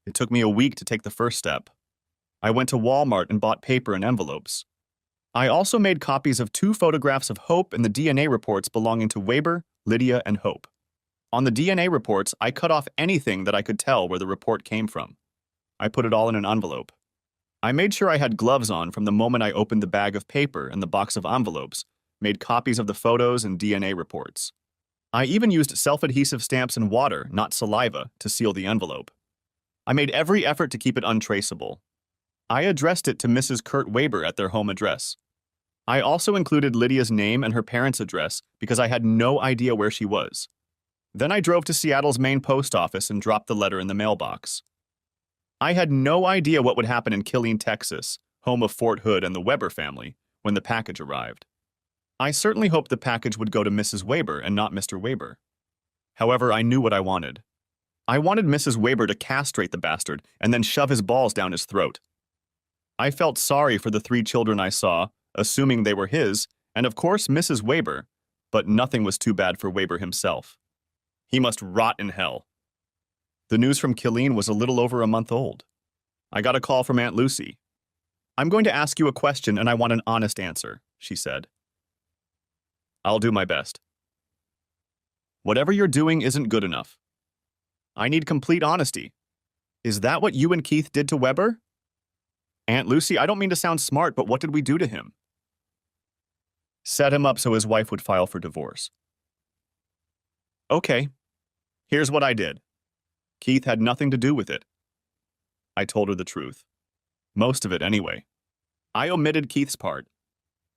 It took me a week to take the first step. I went to Walmart and bought paper and envelopes. I also made copies of 2 photographs of Hope and the DNA reports belonging to Weber, Lydia, and Hope. On the DNA reports, I cut off anything that I could tell where the report came from. I put it all in an envelope. I made sure I had gloves on from the moment I opened the bag of paper and the box of envelopes, made copies of the photos and DNA reports. I even used self-adhesive stamps and water, not saliva, to seal the envelope. I made every effort to keep it untraceable. I addressed it to Mrs. Kurt Weber at their home address. I also included Lydia's name and her parents' address because I had no idea where she was. Then I drove to Seattle's main post office and dropped the letter in the mailbox. I had no idea what would happen in Killeen, Texas, home of Fort Hood and the Weber family, when the package arrived. I certainly hoped the package would go to Mrs. Weber and not Mr. Weber. However, I knew what I wanted. I wanted Mrs. Weber to castrate the bastard and then shove his balls down his throat. I felt sorry for the 3 children I saw, assuming they were his, and of course Mrs. Weber, but nothing was too bad for Weber himself. He must rot in hell. The news from Killeen was a little over a month old. I got a call from Aunt Lucy. "I'm going to ask you a question and I want an honest answer," she said. "I'll do my best." "Whatever you're doing isn't good enough. I need complete honesty. Is that what you and Keith did to Weber?" "Aunt Lucy, I don't mean to sound smart, but what did we do to him?" "Set him up so his wife would file for divorce." "Okay. Here's what I did. Keith had nothing to do with it." I told her the truth. Most of it, anyway. I omitted Keith's part.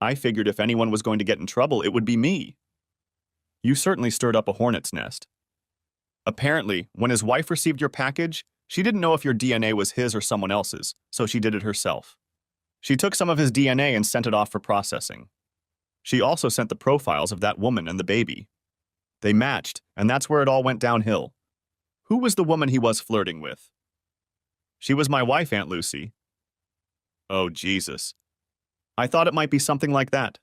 I figured if anyone was going to get in trouble, it would be me. "You certainly stirred up a hornet's nest. Apparently, when his wife received your package, she didn't know if your DNA was his or someone else's, so she did it herself. She took some of his DNA and sent it off for processing. She also sent the profiles of that woman and the baby. They matched, and that's where it all went downhill. Who was the woman he was flirting with?" "She was my wife, Aunt Lucy." "Oh, Jesus. I thought it might be something like that."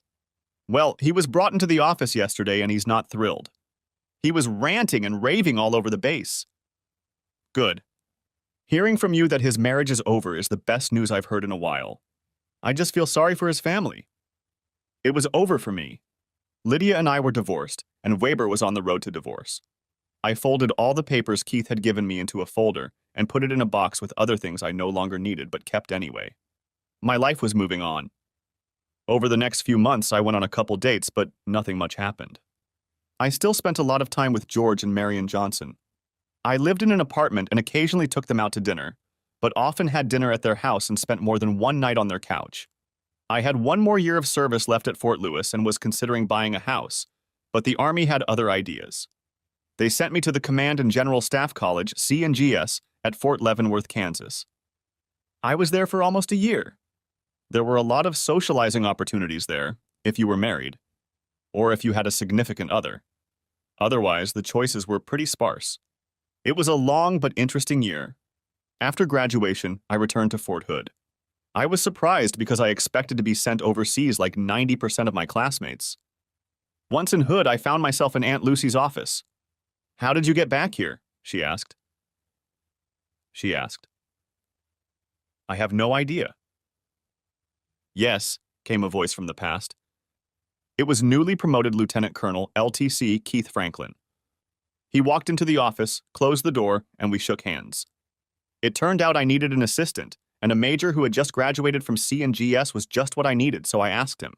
"Well, he was brought into the office yesterday and he's not thrilled. He was ranting and raving all over the base." "Good. Hearing from you that his marriage is over is the best news I've heard in a while. I just feel sorry for his family. It was over for me. Lydia and I were divorced, and Weber was on the road to divorce. I folded all the papers Keith had given me into a folder and put it in a box with other things I no longer needed but kept anyway. My life was moving on. Over the next few months, I went on a couple dates, but nothing much happened. I still spent a lot of time with George and Marion Johnson. I lived in an apartment and occasionally took them out to dinner, but often had dinner at their house and spent more than one night on their couch. I had one more year of service left at Fort Lewis and was considering buying a house, but the Army had other ideas. They sent me to the Command and General Staff College, CNGS, at Fort Leavenworth, Kansas. I was there for almost a year. There were a lot of socializing opportunities there, if you were married, or if you had a significant other. Otherwise, the choices were pretty sparse. It was a long but interesting year. After graduation, I returned to Fort Hood. I was surprised because I expected to be sent overseas like 90% of my classmates. Once in Hood, I found myself in Aunt Lucy's office. "How did you get back here?" she asked. "I have no idea." "Yes," came a voice from the past. It was newly promoted Lieutenant Colonel LTC Keith Franklin. He walked into the office, closed the door, and we shook hands. It turned out I needed an assistant, and a major who had just graduated from CNGS was just what I needed, so I asked him.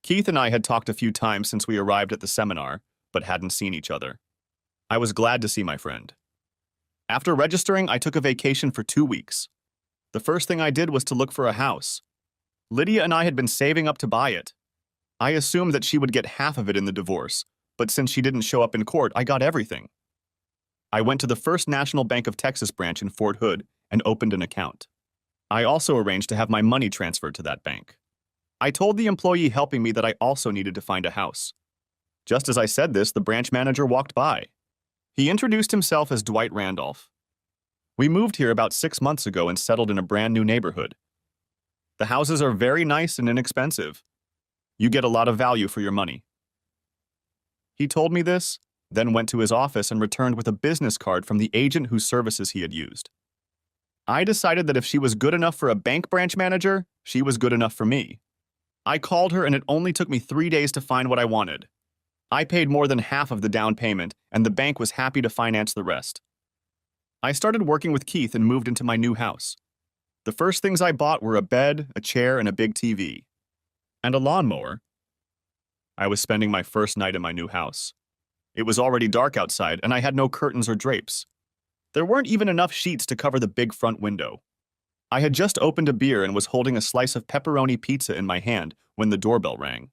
Keith and I had talked a few times since we arrived at the seminar, but hadn't seen each other. I was glad to see my friend. After registering, I took a vacation for 2 weeks. The first thing I did was to look for a house. Lydia and I had been saving up to buy it. I assumed that she would get half of it in the divorce, but since she didn't show up in court, I got everything. I went to the First National Bank of Texas branch in Fort Hood and opened an account. I also arranged to have my money transferred to that bank. I told the employee helping me that I also needed to find a house. Just as I said this, the branch manager walked by. He introduced himself as Dwight Randolph. We moved here about 6 months ago and settled in a brand new neighborhood. The houses are very nice and inexpensive. You get a lot of value for your money. He told me this, then went to his office and returned with a business card from the agent whose services he had used. I decided that if she was good enough for a bank branch manager, she was good enough for me. I called her and it only took me 3 days to find what I wanted. I paid more than half of the down payment, and the bank was happy to finance the rest. I started working with Keith and moved into my new house. The first things I bought were a bed, a chair, and a big TV. And a lawnmower. I was spending my first night in my new house. It was already dark outside, and I had no curtains or drapes. There weren't even enough sheets to cover the big front window. I had just opened a beer and was holding a slice of pepperoni pizza in my hand when the doorbell rang.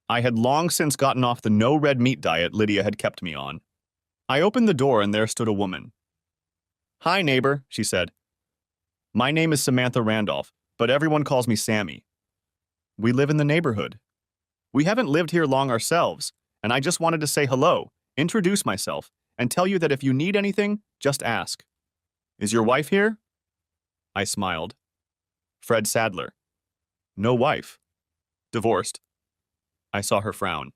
I had long since gotten off the no red meat diet Lydia had kept me on. I opened the door and there stood a woman. "Hi, neighbor," she said. "My name is Samantha Randolph, but everyone calls me Sammy. We live in the neighborhood. We haven't lived here long ourselves, and I just wanted to say hello, introduce myself, and tell you that if you need anything, just ask. Is your wife here?" I smiled. "Fred Sadler." "No wife." "Divorced." I saw her frown.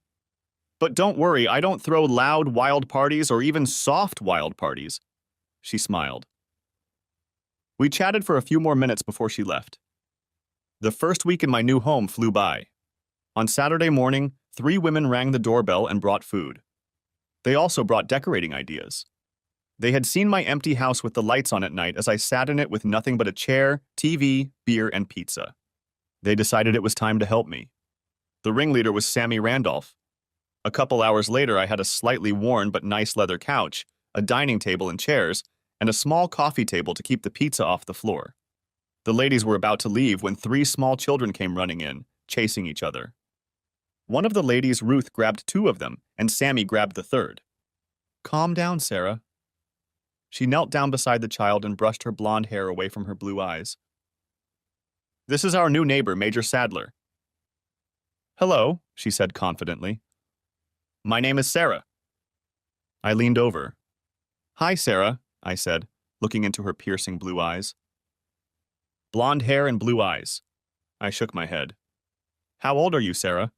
"But don't worry, I don't throw loud, wild parties or even soft, wild parties." She smiled. We chatted for a few more minutes before she left. The first week in my new home flew by. On Saturday morning, 3 women rang the doorbell and brought food. They also brought decorating ideas. They had seen my empty house with the lights on at night as I sat in it with nothing but a chair, TV, beer, and pizza. They decided it was time to help me. The ringleader was Sammy Randolph. A couple hours later, I had a slightly worn but nice leather couch, a dining table and chairs, and a small coffee table to keep the pizza off the floor. The ladies were about to leave when 3 small children came running in, chasing each other. One of the ladies, Ruth, grabbed 2 of them, and Sammy grabbed the third. "Calm down, Sarah." She knelt down beside the child and brushed her blonde hair away from her blue eyes. "This is our new neighbor, Major Sadler." "Hello," she said confidently. "My name is Sarah." I leaned over. "Hi, Sarah," I said, looking into her piercing blue eyes. "Blonde hair and blue eyes." I shook my head. "How old are you, Sarah?"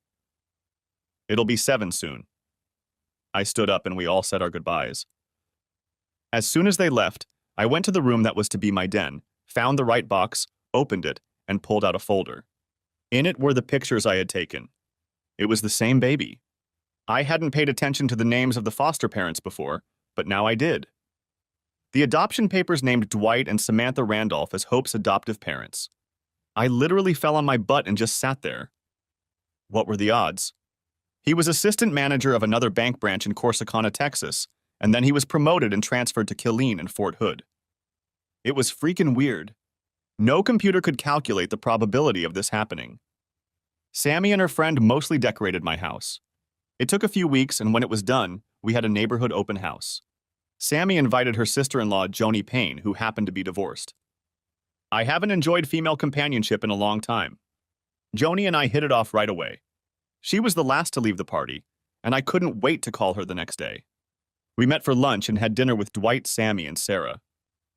"It'll be 7 soon." I stood up and we all said our goodbyes. As soon as they left, I went to the room that was to be my den, found the right box, opened it, and pulled out a folder. In it were the pictures I had taken. It was the same baby. I hadn't paid attention to the names of the foster parents before, but now I did. The adoption papers named Dwight and Samantha Randolph as Hope's adoptive parents. I literally fell on my butt and just sat there. What were the odds? He was assistant manager of another bank branch in Corsicana, Texas, and then he was promoted and transferred to Killeen and Fort Hood. It was freaking weird. No computer could calculate the probability of this happening. Sammy and her friend mostly decorated my house. It took a few weeks, and when it was done, we had a neighborhood open house. Sammy invited her sister-in-law, Joni Payne, who happened to be divorced. I haven't enjoyed female companionship in a long time. Joni and I hit it off right away. She was the last to leave the party, and I couldn't wait to call her the next day. We met for lunch and had dinner with Dwight, Sammy, and Sarah.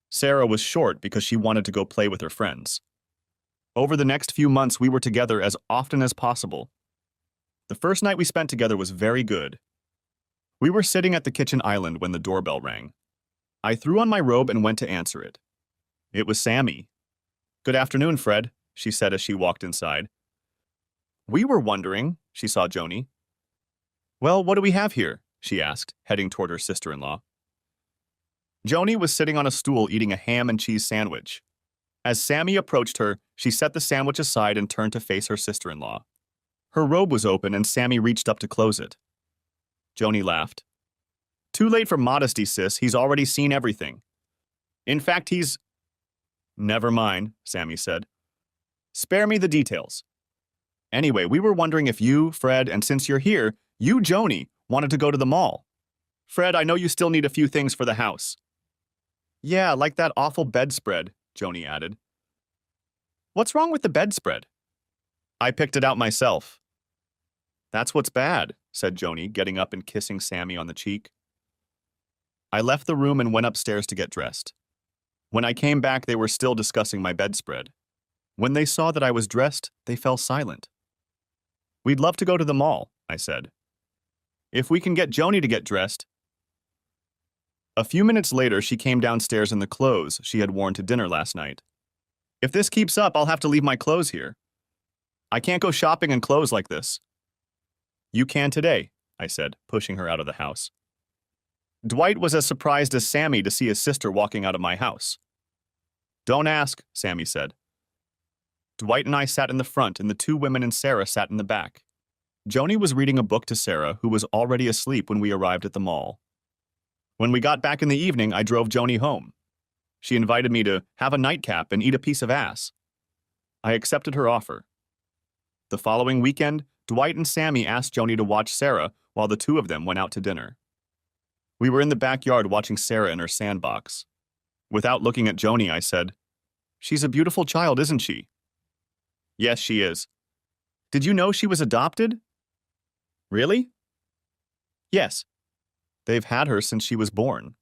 Sarah was short because she wanted to go play with her friends. Over the next few months, we were together as often as possible. The first night we spent together was very good. We were sitting at the kitchen island when the doorbell rang. I threw on my robe and went to answer it. It was Sammy. "Good afternoon, Fred," she said as she walked inside. "We were wondering," she saw Joni. "Well, what do we have here?" she asked, heading toward her sister-in-law. Joni was sitting on a stool eating a ham and cheese sandwich. As Sammy approached her, she set the sandwich aside and turned to face her sister-in-law. Her robe was open and Sammy reached up to close it. Joni laughed. "Too late for modesty, sis. He's already seen everything. In fact, he's—" "Never mind," Sammy said. "Spare me the details. Anyway, we were wondering if you, Fred, and since you're here, you, Joni, wanted to go to the mall. Fred, I know you still need a few things for the house." "Yeah, like that awful bedspread," Joni added. "What's wrong with the bedspread?" "I picked it out myself." "That's what's bad," said Joni, getting up and kissing Sammy on the cheek. I left the room and went upstairs to get dressed. When I came back, they were still discussing my bedspread. When they saw that I was dressed, they fell silent. "We'd love to go to the mall," I said. "If we can get Joni to get dressed." A few minutes later, she came downstairs in the clothes she had worn to dinner last night. "If this keeps up, I'll have to leave my clothes here. I can't go shopping in clothes like this." "You can today," I said, pushing her out of the house. Dwight was as surprised as Sammy to see his sister walking out of my house. "Don't ask," Sammy said. Dwight and I sat in the front, and the two women and Sarah sat in the back. Joni was reading a book to Sarah, who was already asleep when we arrived at the mall. When we got back in the evening, I drove Joni home. She invited me to have a nightcap and eat a piece of ass. I accepted her offer. The following weekend, Dwight and Sammy asked Joni to watch Sarah while the two of them went out to dinner. We were in the backyard watching Sarah in her sandbox. Without looking at Joni, I said, "She's a beautiful child, isn't she?" "Yes, she is." "Did you know she was adopted?" "Really?" "Yes. They've had her since she was born.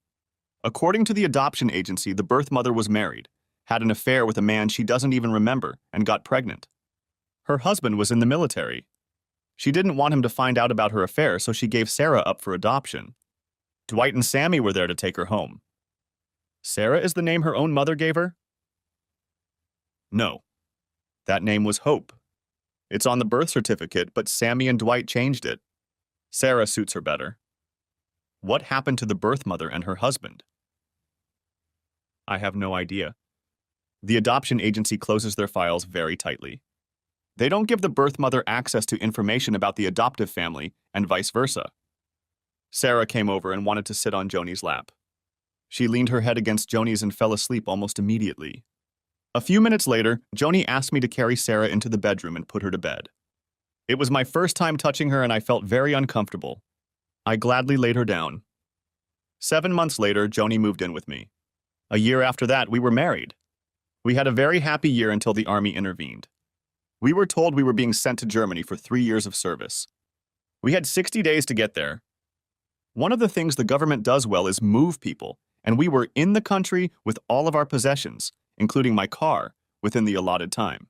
According to the adoption agency, the birth mother was married, had an affair with a man she doesn't even remember, and got pregnant. Her husband was in the military. She didn't want him to find out about her affair, so she gave Sarah up for adoption. Dwight and Sammy were there to take her home." "Sarah is the name her own mother gave her?" "No. That name was Hope. It's on the birth certificate, but Sammy and Dwight changed it. Sarah suits her better." "What happened to the birth mother and her husband?" "I have no idea. The adoption agency closes their files very tightly. They don't give the birth mother access to information about the adoptive family, and vice versa." Sarah came over and wanted to sit on Joni's lap. She leaned her head against Joni's and fell asleep almost immediately. A few minutes later, Joni asked me to carry Sarah into the bedroom and put her to bed. It was my first time touching her and I felt very uncomfortable. I gladly laid her down. 7 months later, Joni moved in with me. A year after that, we were married. We had a very happy year until the Army intervened. We were told we were being sent to Germany for 3 years of service. We had 60 days to get there. One of the things the government does well is move people, and we were in the country with all of our possessions, including my car, within the allotted time.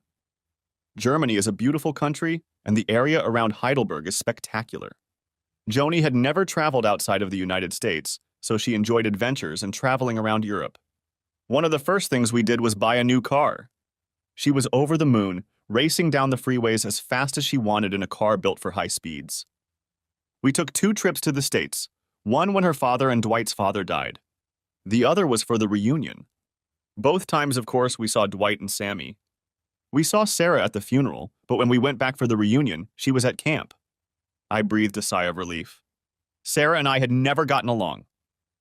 Germany is a beautiful country, and the area around Heidelberg is spectacular. Joni had never traveled outside of the United States, so she enjoyed adventures and traveling around Europe. One of the first things we did was buy a new car. She was over the moon, racing down the freeways as fast as she wanted in a car built for high speeds. We took 2 trips to the States, one when her father and Dwight's father died. The other was for the reunion. Both times, of course, we saw Dwight and Sammy. We saw Sarah at the funeral, but when we went back for the reunion, she was at camp. I breathed a sigh of relief. Sarah and I had never gotten along.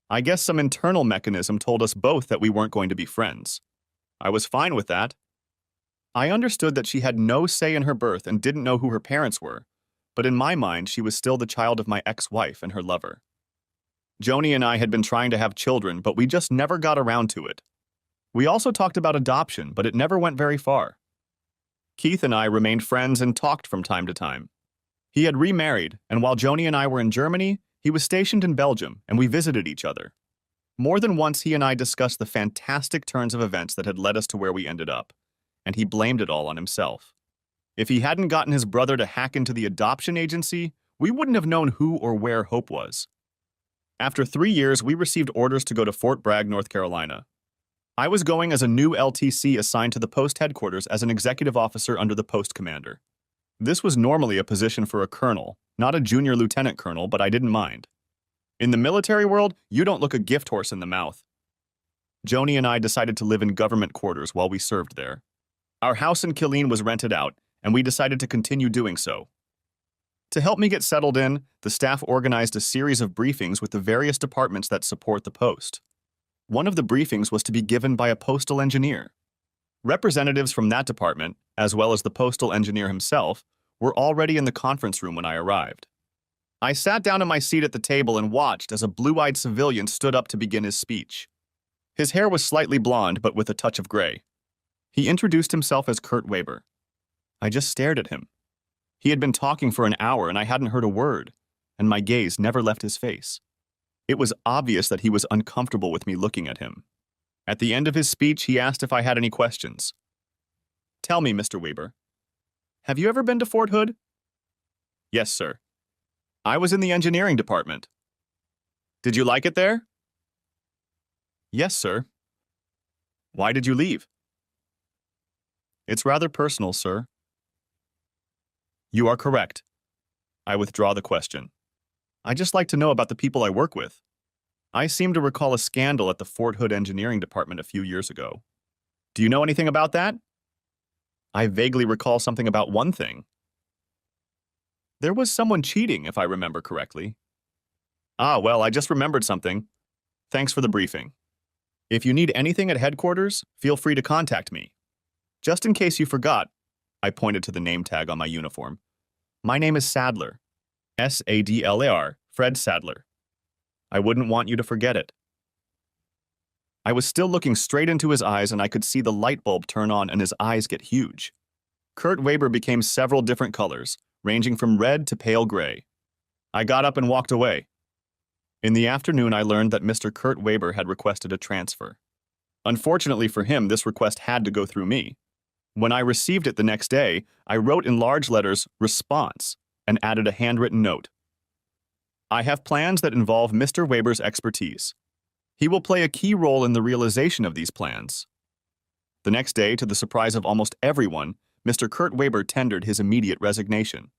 I guess some internal mechanism told us both that we weren't going to be friends. I was fine with that. I understood that she had no say in her birth and didn't know who her parents were, but in my mind, she was still the child of my ex-wife and her lover. Joni and I had been trying to have children, but we just never got around to it. We also talked about adoption, but it never went very far. Keith and I remained friends and talked from time to time. He had remarried, and while Joni and I were in Germany, he was stationed in Belgium, and we visited each other. More than once, he and I discussed the fantastic turns of events that had led us to where we ended up, and he blamed it all on himself. If he hadn't gotten his brother to hack into the adoption agency, we wouldn't have known who or where Hope was. After 3 years, we received orders to go to Fort Bragg, North Carolina. I was going as a new LTC assigned to the post headquarters as an executive officer under the post commander. This was normally a position for a colonel, not a junior lieutenant colonel, but I didn't mind. In the military world, you don't look a gift horse in the mouth. Joni and I decided to live in government quarters while we served there. Our house in Killeen was rented out, and we decided to continue doing so. To help me get settled in, the staff organized a series of briefings with the various departments that support the post. One of the briefings was to be given by a postal engineer. Representatives from that department, as well as the postal engineer himself, were already in the conference room when I arrived. I sat down in my seat at the table and watched as a blue-eyed civilian stood up to begin his speech. His hair was slightly blonde, but with a touch of gray. He introduced himself as Kurt Weber. I just stared at him. He had been talking for an hour and I hadn't heard a word, and my gaze never left his face. It was obvious that he was uncomfortable with me looking at him. At the end of his speech, he asked if I had any questions. "Tell me, Mr. Weber, have you ever been to Fort Hood?" "Yes, sir. I was in the engineering department." "Did you like it there?" "Yes, sir." "Why did you leave?" "It's rather personal, sir." "You are correct. I withdraw the question. I just like to know about the people I work with. I seem to recall a scandal at the Fort Hood Engineering Department a few years ago. Do you know anything about that?" "I vaguely recall something about one thing. There was someone cheating, if I remember correctly." "Ah, well, I just remembered something. Thanks for the briefing. If you need anything at headquarters, feel free to contact me. Just in case you forgot," I pointed to the name tag on my uniform, "my name is Sadler. Sadlar, Fred Sadler. I wouldn't want you to forget it." I was still looking straight into his eyes and I could see the light bulb turn on and his eyes get huge. Kurt Weber became several different colors, ranging from red to pale gray. I got up and walked away. In the afternoon, I learned that Mr. Kurt Weber had requested a transfer. Unfortunately for him, this request had to go through me. When I received it the next day, I wrote in large letters, "Response," and added a handwritten note. "I have plans that involve Mr. Weber's expertise. He will play a key role in the realization of these plans." The next day, to the surprise of almost everyone, Mr. Kurt Weber tendered his immediate resignation.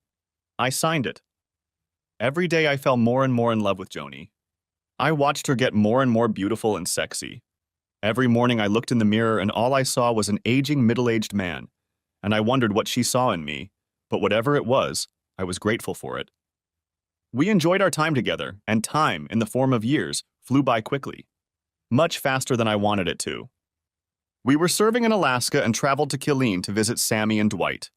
I signed it. Every day I fell more and more in love with Joni. I watched her get more and more beautiful and sexy. Every morning I looked in the mirror and all I saw was an aging, middle-aged man, and I wondered what she saw in me, but whatever it was, I was grateful for it. We enjoyed our time together, and time, in the form of years, flew by quickly. Much faster than I wanted it to. We were serving in Alaska and traveled to Killeen to visit Sammy and Dwight.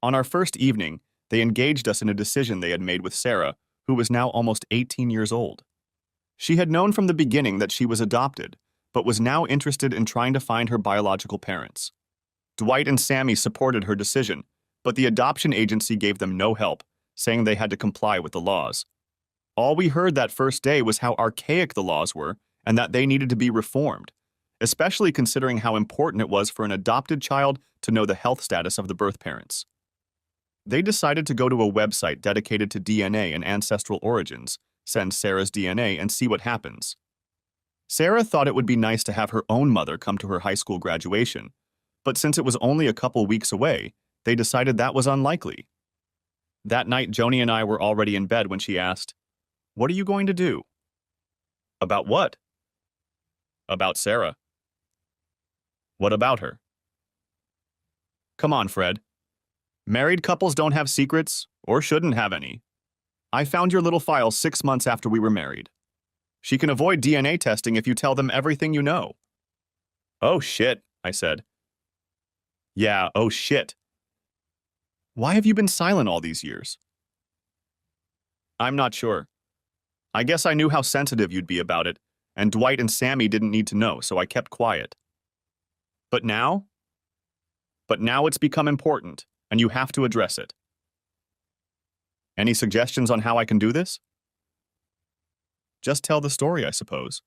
On our first evening, they engaged us in a decision they had made with Sarah, who was now almost 18 years old. She had known from the beginning that she was adopted, but was now interested in trying to find her biological parents. Dwight and Sammy supported her decision, but the adoption agency gave them no help, saying they had to comply with the laws. All we heard that first day was how archaic the laws were and that they needed to be reformed, especially considering how important it was for an adopted child to know the health status of the birth parents. They decided to go to a website dedicated to DNA and ancestral origins, send Sarah's DNA, and see what happens. Sarah thought it would be nice to have her own mother come to her high school graduation, but since it was only a couple weeks away, they decided that was unlikely. That night, Joni and I were already in bed when she asked, "What are you going to do?" "About what?" "About Sarah." "What about her?" "Come on, Fred. Married couples don't have secrets, or shouldn't have any. I found your little file 6 months after we were married. She can avoid DNA testing if you tell them everything you know. Oh shit, I said. Yeah, oh shit. Why have you been silent all these years? I'm not sure. I guess I knew how sensitive you'd be about it, and Dwight and Sammy didn't need to know, so I kept quiet. But now? But now it's become important, and you have to address it. Any suggestions on how I can do this? Just tell the story, I suppose.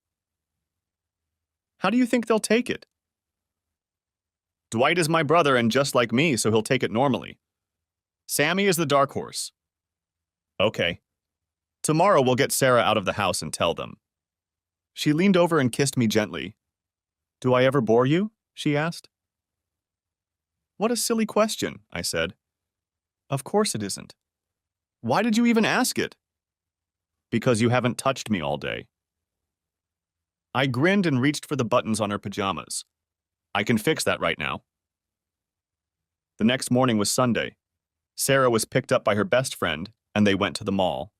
How do you think they'll take it? Dwight is my brother and just like me, so he'll take it normally. Sammy is the dark horse. Okay. Tomorrow we'll get Sarah out of the house and tell them. She leaned over and kissed me gently. Do I ever bore you? She asked. What a silly question, I said. Of course it isn't. Why did you even ask it? Because you haven't touched me all day. I grinned and reached for the buttons on her pajamas. I can fix that right now. The next morning was Sunday. Sarah was picked up by her best friend, and they went to the mall.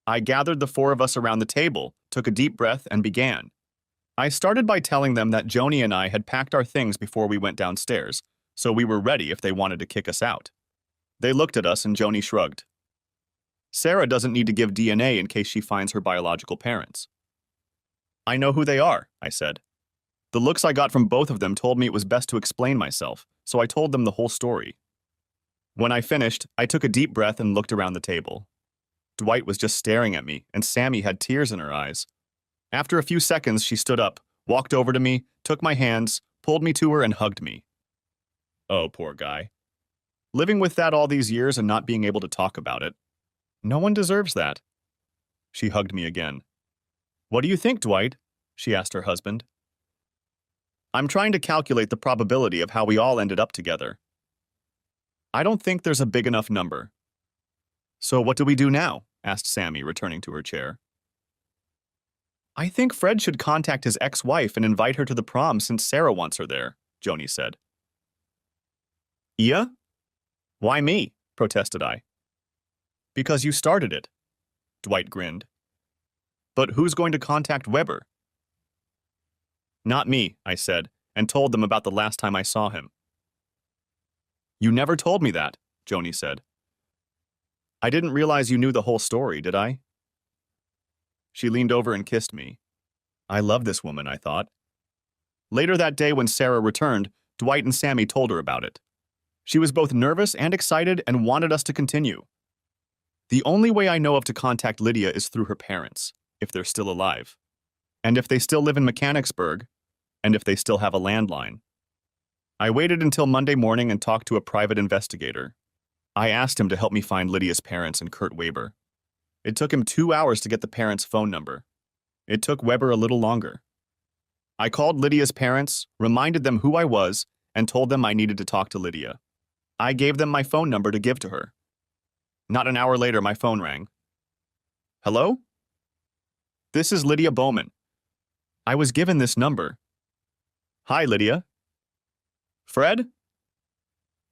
I gathered the four of us around the table, took a deep breath, and began. I started by telling them that Joni and I had packed our things before we went downstairs, so we were ready if they wanted to kick us out. They looked at us and Joni shrugged. Sarah doesn't need to give DNA in case she finds her biological parents. I know who they are, I said. The looks I got from both of them told me it was best to explain myself, so I told them the whole story. When I finished, I took a deep breath and looked around the table. Dwight was just staring at me, and Sammy had tears in her eyes. After a few seconds, she stood up, walked over to me, took my hands, pulled me to her, and hugged me. Oh, poor guy. Living with that all these years and not being able to talk about it. No one deserves that. She hugged me again. What do you think, Dwight? She asked her husband. I'm trying to calculate the probability of how we all ended up together. I don't think there's a big enough number. So what do we do now? Asked Sammy, returning to her chair. I think Fred should contact his ex-wife and invite her to the prom since Sarah wants her there, Joni said. Yeah? Why me? Protested I. Because you started it. Dwight grinned. But who's going to contact Weber? Not me, I said, and told them about the last time I saw him. You never told me that, Joni said. I didn't realize you knew the whole story, did I? She leaned over and kissed me. I love this woman, I thought. Later that day when Sarah returned, Dwight and Sammy told her about it. She was both nervous and excited and wanted us to continue. The only way I know of to contact Lydia is through her parents, if they're still alive, and if they still live in Mechanicsburg, and if they still have a landline. I waited until Monday morning and talked to a private investigator. I asked him to help me find Lydia's parents and Kurt Weber. It took him 2 hours to get the parents' phone number. It took Weber a little longer. I called Lydia's parents, reminded them who I was, and told them I needed to talk to Lydia. I gave them my phone number to give to her. Not an hour later, my phone rang. Hello? This is Lydia Bowman. I was given this number. Hi, Lydia. Fred?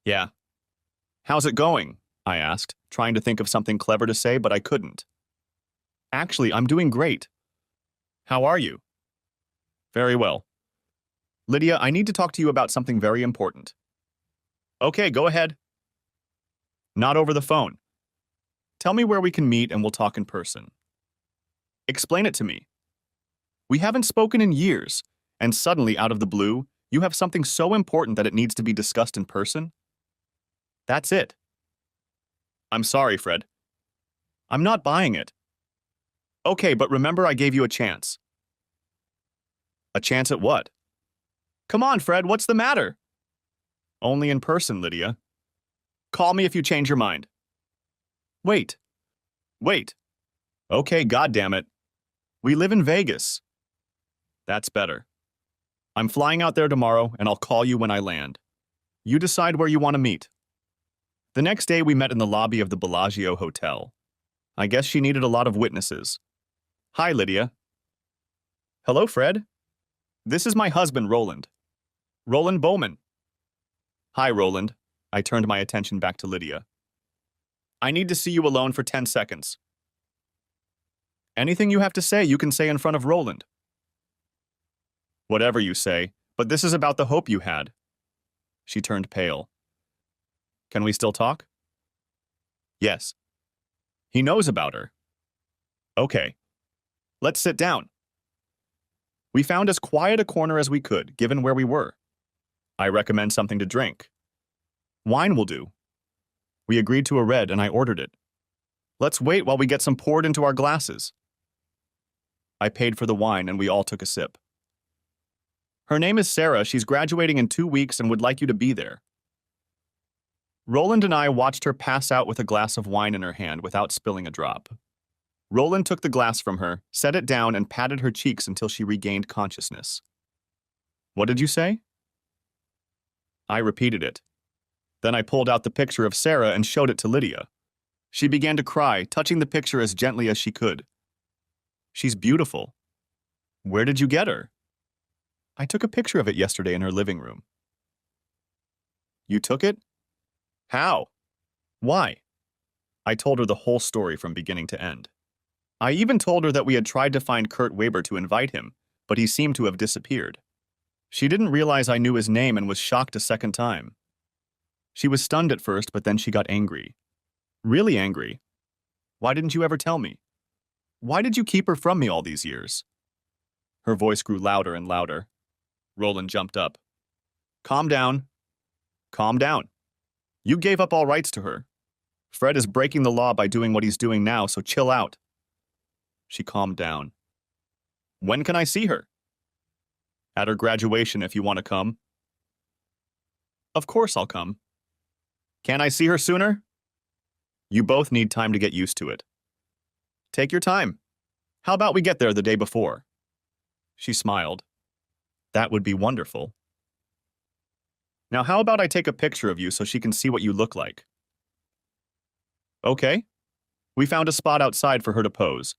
Yeah. How's it going? I asked, trying to think of something clever to say, but I couldn't. Actually, I'm doing great. How are you? Very well. Lydia, I need to talk to you about something very important. Okay, go ahead. Not over the phone. Tell me where we can meet and we'll talk in person. Explain it to me. We haven't spoken in years, and suddenly, out of the blue, you have something so important that it needs to be discussed in person? That's it. I'm sorry, Fred. I'm not buying it. Okay, but remember I gave you a chance. A chance at what? Come on, Fred, what's the matter? Only in person, Lydia. Call me if you change your mind. Wait. Wait. Okay, goddammit. We live in Vegas. That's better. I'm flying out there tomorrow, and I'll call you when I land. You decide where you want to meet. The next day, we met in the lobby of the Bellagio Hotel. I guess she needed a lot of witnesses. Hi, Lydia. Hello, Fred. This is my husband, Roland. Roland Bowman. Hi, Roland. I turned my attention back to Lydia. I need to see you alone for 10 seconds. Anything you have to say, you can say in front of Roland. Whatever you say, but this is about the hope you had. She turned pale. Can we still talk? Yes. He knows about her. Okay. Let's sit down. We found as quiet a corner as we could, given where we were. I recommend something to drink. Wine will do. We agreed to a red and I ordered it. Let's wait while we get some poured into our glasses. I paid for the wine and we all took a sip. Her name is Sarah. She's graduating in 2 weeks and would like you to be there. Roland and I watched her pass out with a glass of wine in her hand without spilling a drop. Roland took the glass from her, set it down, and patted her cheeks until she regained consciousness. What did you say? I repeated it. Then I pulled out the picture of Sarah and showed it to Lydia. She began to cry, touching the picture as gently as she could. She's beautiful. Where did you get her? I took a picture of it yesterday in her living room. You took it? How? Why? I told her the whole story from beginning to end. I even told her that we had tried to find Kurt Weber to invite him, but he seemed to have disappeared. She didn't realize I knew his name and was shocked a second time. She was stunned at first, but then she got angry. Really angry. Why didn't you ever tell me? Why did you keep her from me all these years? Her voice grew louder and louder. Roland jumped up. Calm down. Calm down. You gave up all rights to her. Fred is breaking the law by doing what he's doing now, so chill out. She calmed down. When can I see her? At her graduation, if you want to come. Of course I'll come. Can I see her sooner? You both need time to get used to it. Take your time. How about we get there the day before? She smiled. That would be wonderful. Now how about I take a picture of you so she can see what you look like? Okay. We found a spot outside for her to pose.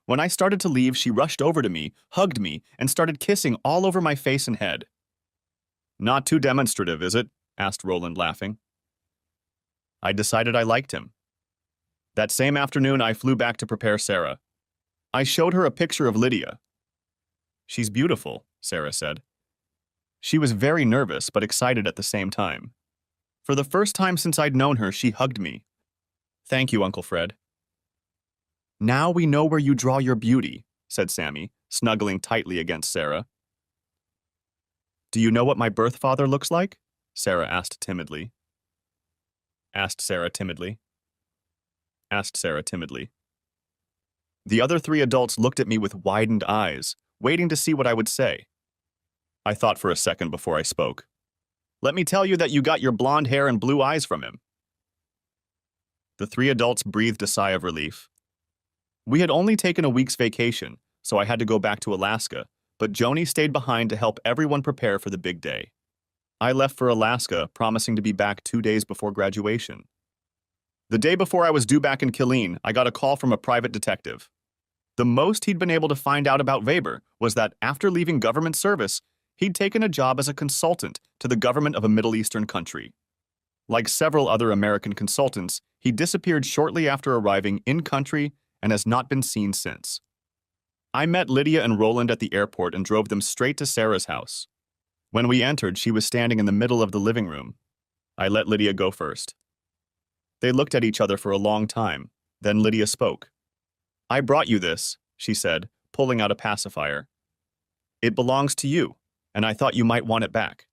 When I started to leave, she rushed over to me, hugged me, and started kissing all over my face and head. Not too demonstrative, is it? Asked Roland, laughing. I decided I liked him. That same afternoon, I flew back to prepare Sarah. I showed her a picture of Lydia. She's beautiful, Sarah said. She was very nervous but excited at the same time. For the first time since I'd known her, she hugged me. Thank you, Uncle Fred. Now we know where you draw your beauty, said Sammy, snuggling tightly against Sarah. Do you know what my birth father looks like? Sarah asked timidly. Asked Sarah timidly. The other 3 adults looked at me with widened eyes, waiting to see what I would say. I thought for a second before I spoke. Let me tell you that you got your blonde hair and blue eyes from him. The 3 adults breathed a sigh of relief. We had only taken a week's vacation, so I had to go back to Alaska, but Joni stayed behind to help everyone prepare for the big day. I left for Alaska, promising to be back 2 days before graduation. The day before I was due back in Killeen, I got a call from a private detective. The most he'd been able to find out about Weber was that after leaving government service, he'd taken a job as a consultant to the government of a Middle Eastern country. Like several other American consultants, he disappeared shortly after arriving in-country and has not been seen since. I met Lydia and Roland at the airport and drove them straight to Sarah's house. When we entered, she was standing in the middle of the living room. I let Lydia go first. They looked at each other for a long time. Then Lydia spoke. I brought you this, she said, pulling out a pacifier. It belongs to you, and I thought you might want it back.